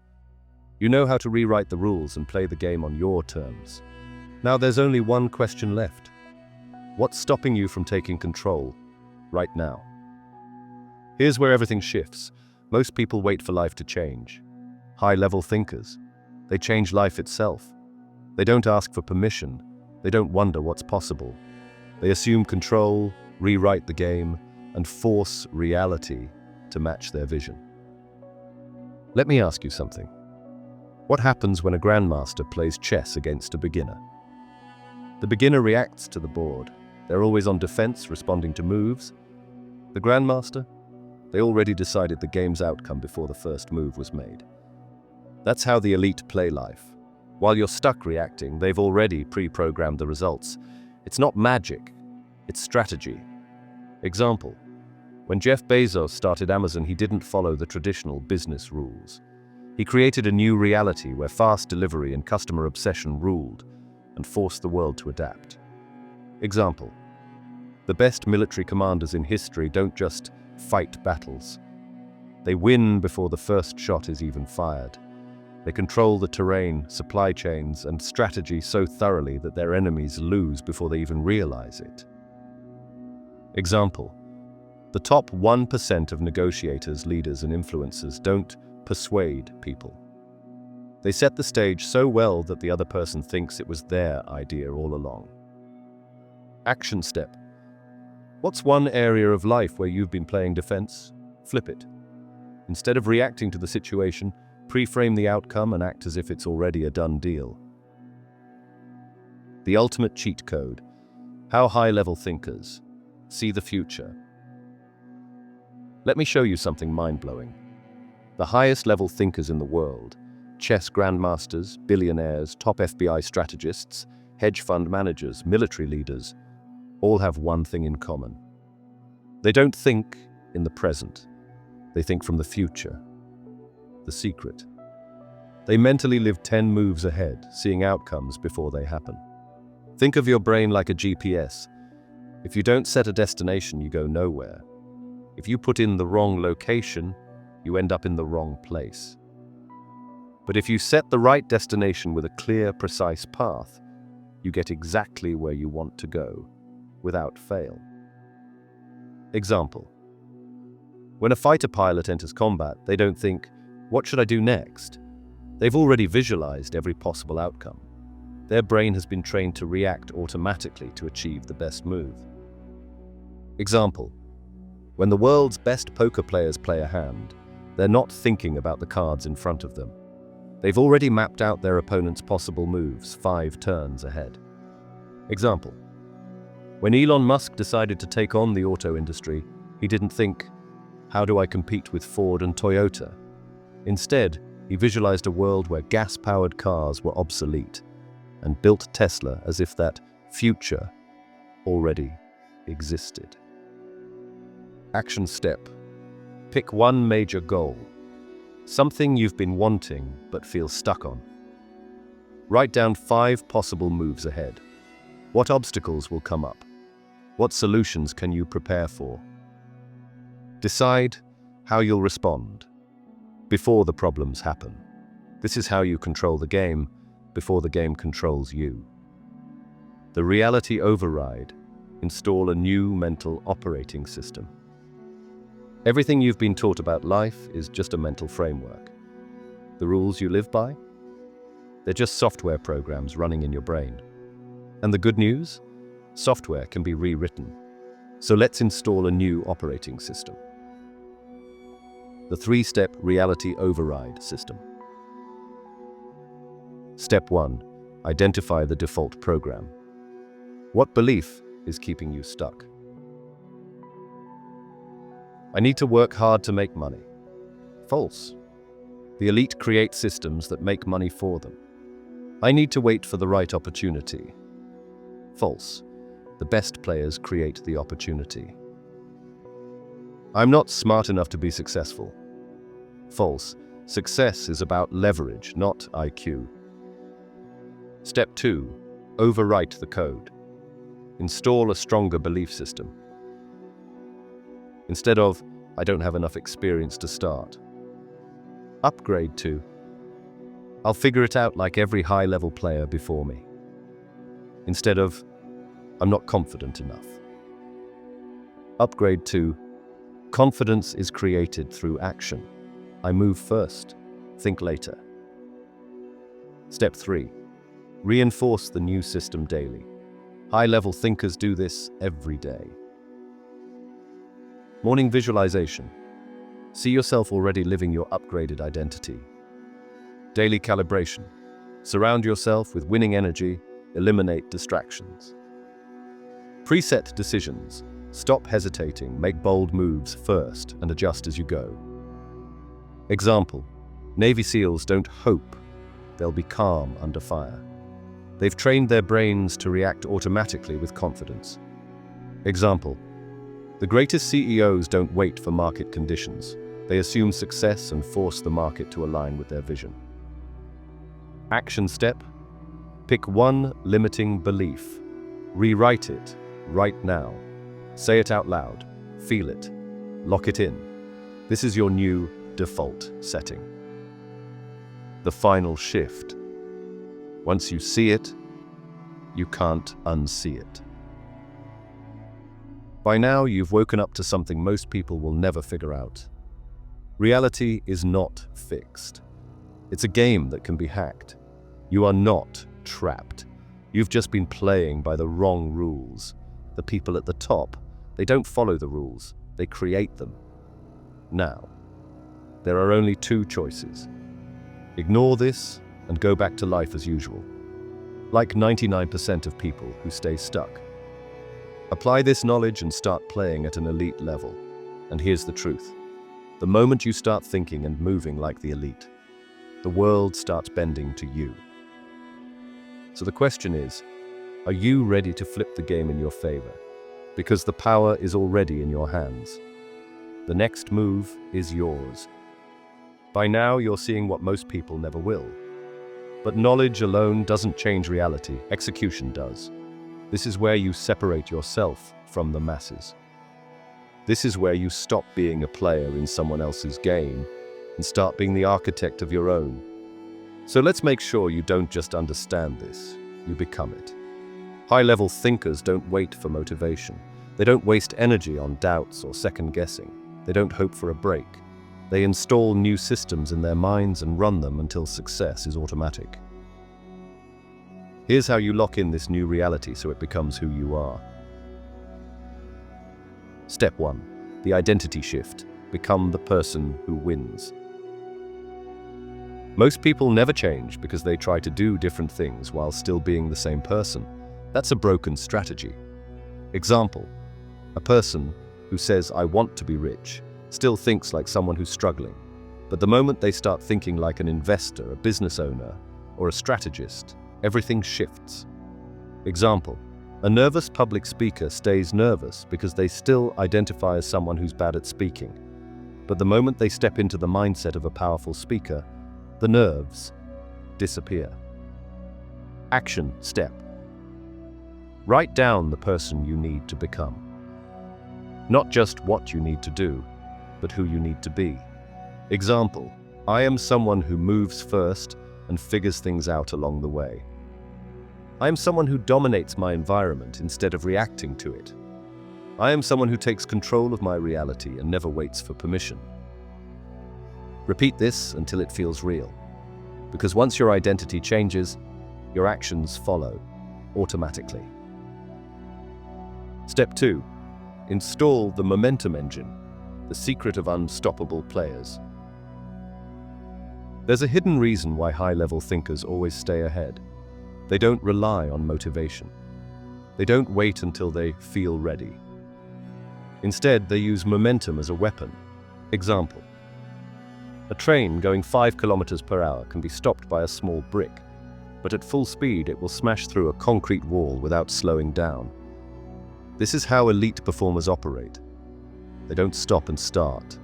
Speaker 1: You know how to rewrite the rules and play the game on your terms. Now there's only one question left. What's stopping you from taking control right now? Here's where everything shifts. Most people wait for life to change. High-level thinkers, they change life itself. They don't ask for permission. They don't wonder what's possible. They assume control, rewrite the game, and force reality to match their vision. Let me ask you something. What happens when a grandmaster plays chess against a beginner? The beginner reacts to the board. They're always on defense, responding to moves. The grandmaster? They already decided the game's outcome before the first move was made. That's how the elite play life. While you're stuck reacting, they've already pre-programmed the results. It's not magic, it's strategy. Example: when Jeff Bezos started Amazon, he didn't follow the traditional business rules. He created a new reality where fast delivery and customer obsession ruled and forced the world to adapt. Example: the best military commanders in history don't just fight battles. They win before the first shot is even fired. They control the terrain, supply chains, and strategy so thoroughly that their enemies lose before they even realize it. Example: the top 1% of negotiators, leaders, and influencers don't persuade people. They set the stage so well that the other person thinks it was their idea all along. Action step: what's one area of life where you've been playing defense? Flip it. Instead of reacting to the situation, pre-frame the outcome and act as if it's already a done deal. The ultimate cheat code: how high-level thinkers see the future. Let me show you something mind-blowing. The highest-level thinkers in the world, chess grandmasters, billionaires, top FBI strategists, hedge fund managers, military leaders, all have one thing in common. They don't think in the present. They think from the future. The secret: they mentally live 10 moves ahead, seeing outcomes before they happen. Think of your brain like a GPS. If you don't set a destination, you go nowhere. If you put in the wrong location, you end up in the wrong place. But if you set the right destination with a clear, precise path, you get exactly where you want to go, without fail. Example: when a fighter pilot enters combat, they don't think, "What should I do next?" They've already visualized every possible outcome. Their brain has been trained to react automatically to achieve the best move. Example: when the world's best poker players play a hand, they're not thinking about the cards in front of them. They've already mapped out their opponent's possible moves 5 turns ahead. Example: when Elon Musk decided to take on the auto industry, he didn't think, "How do I compete with Ford and Toyota?" Instead, he visualized a world where gas-powered cars were obsolete and built Tesla as if that future already existed. Action step: pick one major goal, something you've been wanting but feel stuck on. Write down 5 possible moves ahead. What obstacles will come up? What solutions can you prepare for? Decide how you'll respond before the problems happen. This is how you control the game before the game controls you. The reality override: install a new mental operating system. Everything you've been taught about life is just a mental framework. The rules you live by? They're just software programs running in your brain. And the good news? Software can be rewritten. So let's install a new operating system. the 3-step reality override system. Step 1. Identify the default program. What belief is keeping you stuck? I need to work hard to make money. False. The elite create systems that make money for them. I need to wait for the right opportunity. False. The best players create the opportunity. I'm not smart enough to be successful. False. Success is about leverage, not IQ. Step 2. Overwrite the code. Install a stronger belief system. Instead of, I don't have enough experience to start, upgrade to, I'll figure it out like every high-level player before me. Instead of, I'm not confident enough. Upgrade to, confidence is created through action. I move first, think later. Step 3. Reinforce the new system daily. High-level thinkers do this every day. Morning visualization. See yourself already living your upgraded identity. Daily calibration. Surround yourself with winning energy, eliminate distractions. Preset decisions. Stop hesitating, make bold moves first, and adjust as you go. Example. Navy SEALs don't hope, they'll be calm under fire. They've trained their brains to react automatically with confidence. Example. The greatest CEOs don't wait for market conditions. They assume success and force the market to align with their vision. Action step. Pick one limiting belief. Rewrite it right now. Say it out loud. Feel it. Lock it in. This is your new default setting. The final shift. Once you see it, you can't unsee it. By now, you've woken up to something most people will never figure out. Reality is not fixed. It's a game that can be hacked. You are not trapped. You've just been playing by the wrong rules. The people at the top, they don't follow the rules, they create them. Now, there are only two choices. Ignore this and go back to life as usual. Like 99% of people who stay stuck. Apply this knowledge and start playing at an elite level. And here's the truth. The moment you start thinking and moving like the elite, the world starts bending to you. So the question is, are you ready to flip the game in your favor? Because the power is already in your hands. The next move is yours. By now, you're seeing what most people never will. But knowledge alone doesn't change reality, execution does. This is where you separate yourself from the masses. This is where you stop being a player in someone else's game and start being the architect of your own. So let's make sure you don't just understand this, you become it. High-level thinkers don't wait for motivation. They don't waste energy on doubts or second-guessing. They don't hope for a break. They install new systems in their minds and run them until success is automatic. Here's how you lock in this new reality so it becomes who you are. Step 1. The identity shift. Become the person who wins. Most people never change because they try to do different things while still being the same person. That's a broken strategy. Example. A person who says, I want to be rich, still thinks like someone who's struggling. But the moment they start thinking like an investor, a business owner, or a strategist, everything shifts. Example. A nervous public speaker stays nervous because they still identify as someone who's bad at speaking. But the moment they step into the mindset of a powerful speaker, the nerves disappear. Action step. Write down the person you need to become. Not just what you need to do, but who you need to be. Example. I am someone who moves first and figures things out along the way. I am someone who dominates my environment instead of reacting to it. I am someone who takes control of my reality and never waits for permission. Repeat this until it feels real. Because once your identity changes, your actions follow automatically. Step 2. Install the momentum engine. the secret of unstoppable players. There's a hidden reason why high-level thinkers always stay ahead. They don't rely on motivation. They don't wait until they feel ready. Instead, they use momentum as a weapon. Example: a train going 5 kilometers per hour can be stopped by a small brick, but at full speed it will smash through a concrete wall without slowing down. This is how elite performers operate. They don't stop and start.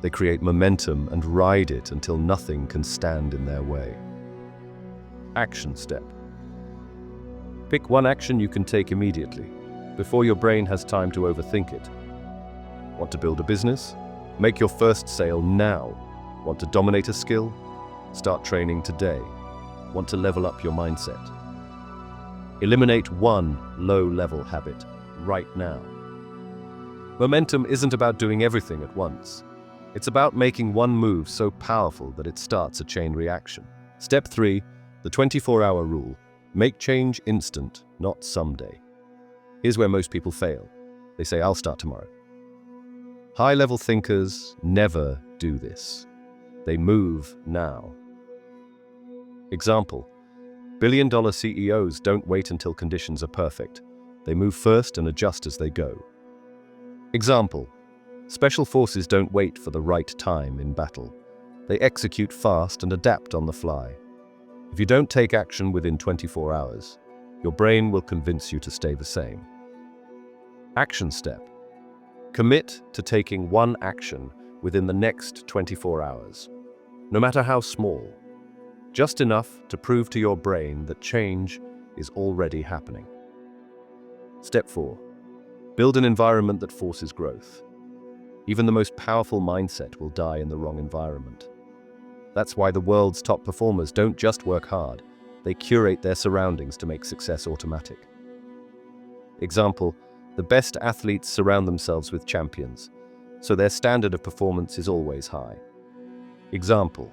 Speaker 1: They create momentum and ride it until nothing can stand in their way. Action step. Pick one action you can take immediately, before your brain has time to overthink it. Want to build a business? Make your first sale now. Want to dominate a skill? Start training today. Want to level up your mindset? Eliminate one low-level habit right now. Momentum isn't about doing everything at once. It's about making one move so powerful that it starts a chain reaction. Step 3, the 24-hour rule. Make change instant, not someday. Here's where most people fail. They say, "I'll start tomorrow." High-level thinkers never do this. They move now. Example: billion-dollar CEOs don't wait until conditions are perfect. They move first and adjust as they go. Example: special forces don't wait for the right time in battle. They execute fast and adapt on the fly. If you don't take action within 24 hours, your brain will convince you to stay the same. Action step. Commit to taking one action within the next 24 hours, no matter how small. Just enough to prove to your brain that change is already happening. Step 4. Build an environment that forces growth. Even the most powerful mindset will die in the wrong environment. That's why the world's top performers don't just work hard, they curate their surroundings to make success automatic. Example: the best athletes surround themselves with champions, so their standard of performance is always high. Example: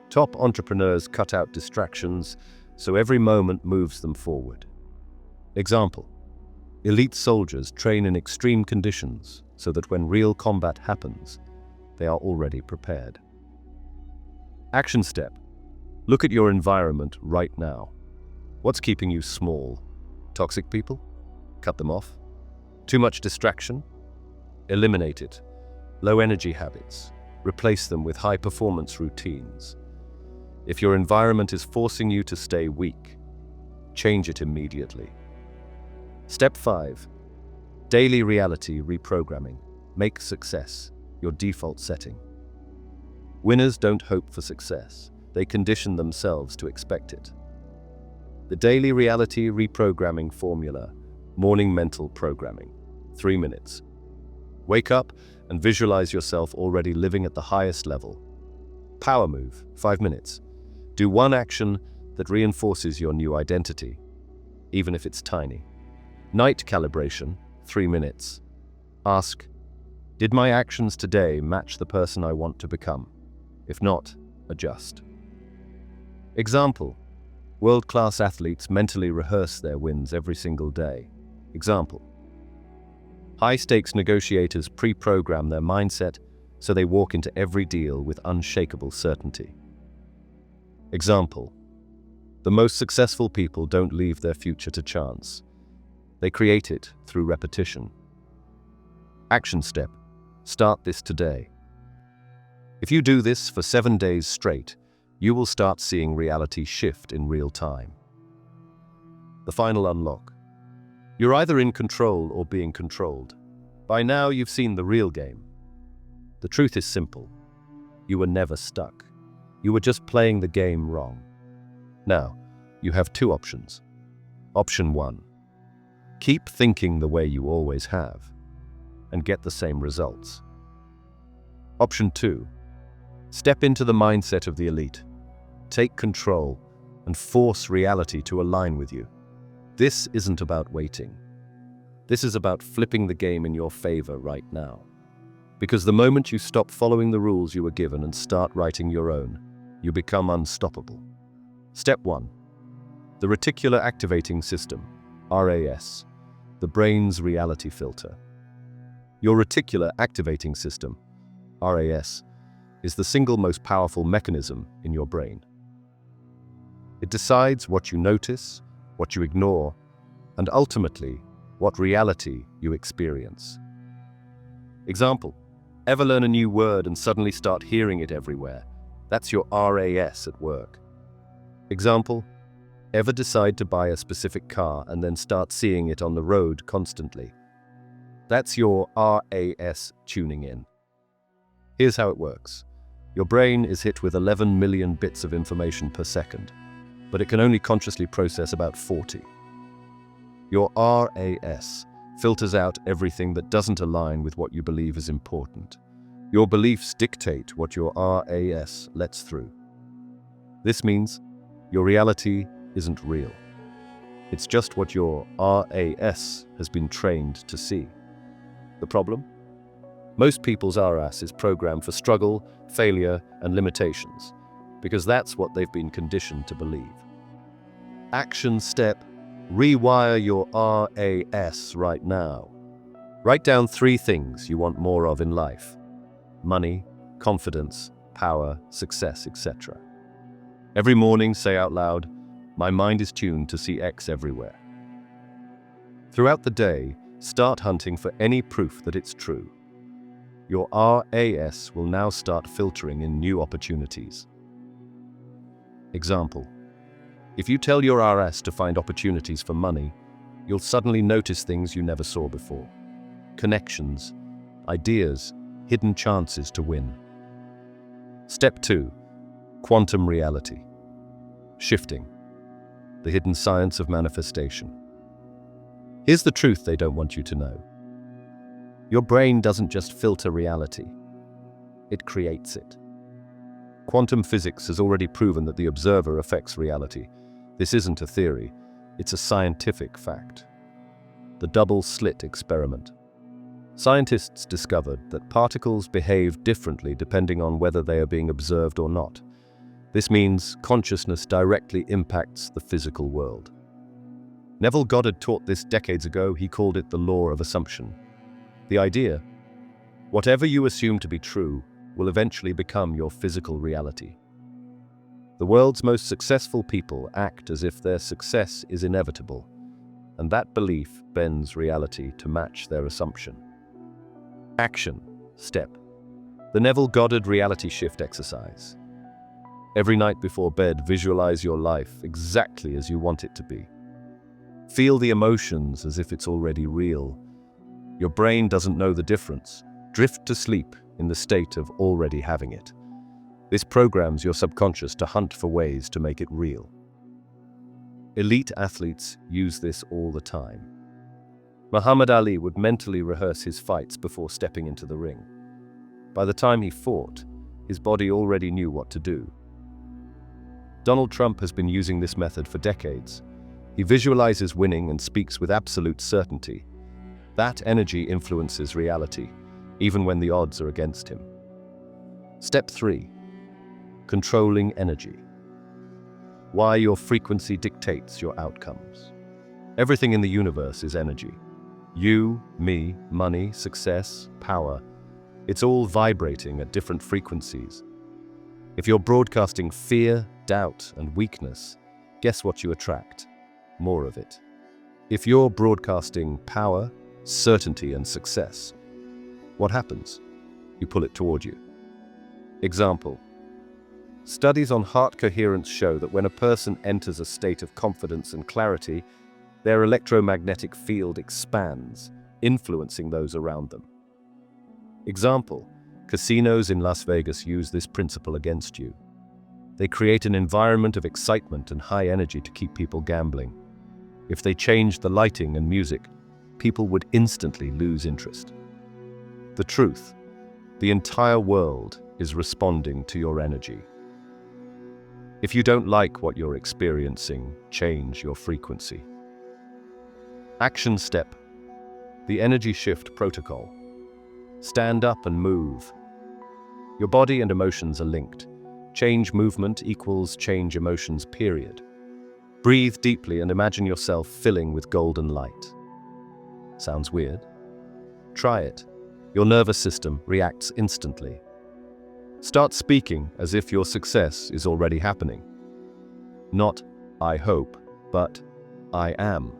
Speaker 1: top entrepreneurs cut out distractions, so every moment moves them forward. Example: elite soldiers train in extreme conditions so that when real combat happens, they are already prepared. Action step. Look at your environment right now. What's keeping you small? Toxic people? Cut them off. Too much distraction? Eliminate it. Low energy habits? Replace them with high performance routines. If your environment is forcing you to stay weak, change it immediately. Step 5. Daily reality reprogramming. Make success your default setting. Winners don't hope for success. They condition themselves to expect it. The daily reality reprogramming formula. Morning mental programming. 3 minutes. Wake up and visualize yourself already living at the highest level. Power move. 5 minutes. Do one action that reinforces your new identity, even if it's tiny. Night calibration. 3 minutes. Ask, did my actions today match the person I want to become? If not, adjust. Example: world-class athletes mentally rehearse their wins every single day. Example: high-stakes negotiators pre-program their mindset so they walk into every deal with unshakable certainty. Example: the most successful people don't leave their future to chance. They create it through repetition. Action step. Start this today. If you do this for 7 days straight, you will start seeing reality shift in real time. The final unlock. You're either in control or being controlled. By now, you've seen the real game. The truth is simple. You were never stuck. You were just playing the game wrong. Now, you have 2 options. Option 1. Keep thinking the way you always have, and get the same results. Option 2. Step into the mindset of the elite. Take control and force reality to align with you. This isn't about waiting. This is about flipping the game in your favor right now. Because the moment you stop following the rules you were given and start writing your own, you become unstoppable. Step 1. The Reticular Activating System, RAS, the brain's reality filter. Your reticular activating system, RAS, is the single most powerful mechanism in your brain. It decides what you notice, what you ignore, and ultimately, what reality you experience. Example: ever learn a new word and suddenly start hearing it everywhere? That's your RAS at work. Example: ever decide to buy a specific car and then start seeing it on the road constantly? That's your RAS tuning in. Here's how it works. Your brain is hit with 11 million bits of information per second, but it can only consciously process about 40. Your RAS filters out everything that doesn't align with what you believe is important. Your beliefs dictate what your RAS lets through. This means your reality isn't real. It's just what your RAS has been trained to see. The problem? Most people's RAS is programmed for struggle, failure, and limitations, because that's what they've been conditioned to believe. Action step: rewire your RAS right now. Write down 3 things you want more of in life: money, confidence, power, success, etc. Every morning say out loud, "My mind is tuned to see X everywhere." Throughout the day, start hunting for any proof that it's true. Your RAS will now start filtering in new opportunities. Example: if you tell your RAS to find opportunities for money, you'll suddenly notice things you never saw before. Connections, ideas, hidden chances to win. Step 2. Quantum reality. Shifting. The hidden science of manifestation. Here's the truth they don't want you to know. Your brain doesn't just filter reality, it creates it. Quantum physics has already proven that the observer affects reality. This isn't a theory, it's a scientific fact. The double-slit experiment. Scientists discovered that particles behave differently depending on whether they are being observed or not. This means consciousness directly impacts the physical world. Neville Goddard taught this decades ago. He called it the law of assumption. The idea: whatever you assume to be true will eventually become your physical reality. The world's most successful people act as if their success is inevitable, and that belief bends reality to match their assumption. Action step: the Neville Goddard reality shift exercise. Every night before bed, visualize your life exactly as you want it to be. Feel the emotions as if it's already real. Your brain doesn't know the difference. Drift to sleep in the state of already having it. This programs your subconscious to hunt for ways to make it real. Elite athletes use this all the time. Muhammad Ali would mentally rehearse his fights before stepping into the ring. By the time he fought, his body already knew what to do. Donald Trump has been using this method for decades. He visualizes winning and speaks with absolute certainty. That energy influences reality, even when the odds are against him. Step 3. Controlling energy. Why your frequency dictates your outcomes. Everything in the universe is energy. You, me, money, success, power. It's all vibrating at different frequencies. If you're broadcasting fear, doubt, and weakness, guess what you attract? More of it. If you're broadcasting power, certainty, and success, what happens? You pull it toward you. Example: studies on heart coherence show that when a person enters a state of confidence and clarity, their electromagnetic field expands, influencing those around them. Example: casinos in Las Vegas use this principle against you. They create an environment of excitement and high energy to keep people gambling. If they changed the lighting and music, people would instantly lose interest. The truth: the entire world is responding to your energy. If you don't like what you're experiencing, change your frequency. Action step: the energy shift protocol. Stand up and move. Your body and emotions are linked. Change movement equals change emotions, period. Breathe deeply and imagine yourself filling with golden light. Sounds weird? Try it. Your nervous system reacts instantly. Start speaking as if your success is already happening. Not, I hope, but I am.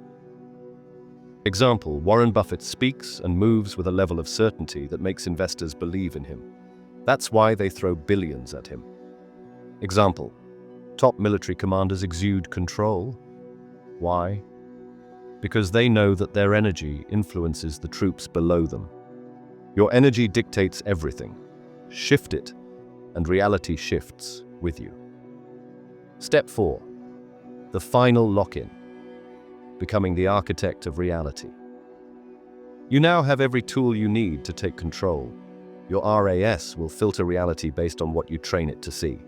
Speaker 1: Example, Warren Buffett speaks and moves with a level of certainty that makes investors believe in him. That's why they throw billions at him. Example, top military commanders exude control. Why? Because they know that their energy influences the troops below them. Your energy dictates everything. Shift it, and reality shifts with you. Step 4. The final lock-in. Becoming the architect of reality. You now have every tool you need to take control. Your RAS will filter reality based on what you train it to see.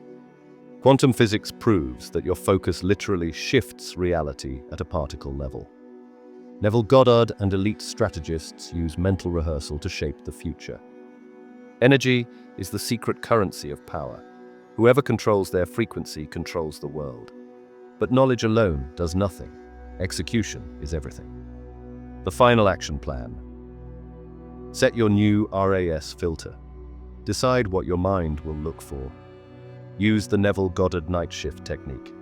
Speaker 1: Quantum physics proves that your focus literally shifts reality at a particle level. Neville Goddard and elite strategists use mental rehearsal to shape the future. Energy is the secret currency of power. Whoever controls their frequency controls the world. But knowledge alone does nothing. Execution is everything. The final action plan. Set your new RAS filter. Decide what your mind will look for. Use the Neville Goddard night shift technique.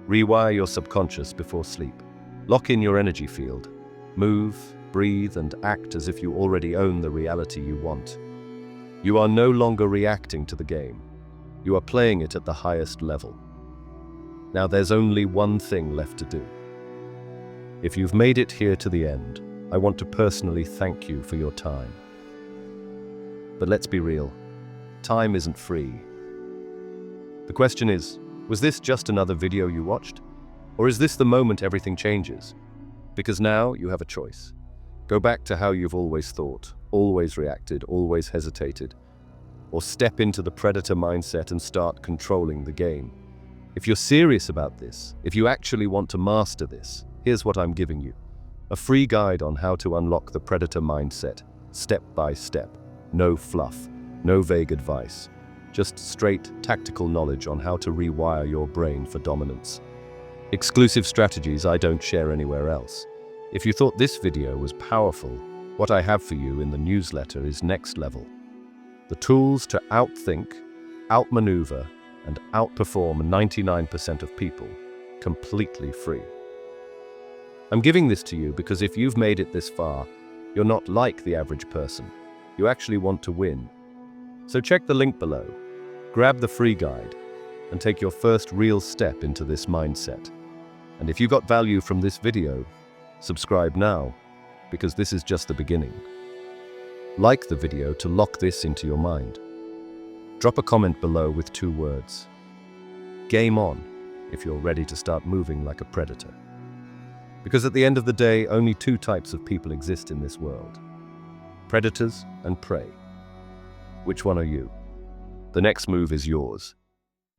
Speaker 1: Rewire your subconscious before sleep. Lock in your energy field. Move, breathe, and act as if you already own the reality you want. You are no longer reacting to the game. You are playing it at the highest level. Now there's only one thing left to do. If you've made it here to the end, I want to personally thank you for your time. But let's be real, time isn't free. The question is, was this just another video you watched? Or is this the moment everything changes? Because now you have a choice. Go back to how you've always thought, always reacted, always hesitated. Or step into the predator mindset and start controlling the game. If you're serious about this, if you actually want to master this, here's what I'm giving you. A free guide on how to unlock the predator mindset, step by step. No fluff, no vague advice. Just straight, tactical knowledge on how to rewire your brain for dominance. Exclusive strategies I don't share anywhere else. If you thought this video was powerful, what I have for you in the newsletter is next level. The tools to outthink, outmaneuver, and outperform 99% of people, completely free. I'm giving this to you because if you've made it this far, you're not like the average person. You actually want to win. So check the link below, grab the free guide, and take your first real step into this mindset. And if you got value from this video, subscribe now, because this is just the beginning. Like the video to lock this into your mind. Drop a comment below with 2 words. Game on, if you're ready to start moving like a predator. Because at the end of the day, only 2 types of people exist in this world. Predators and prey. Which one are you? The next move is yours.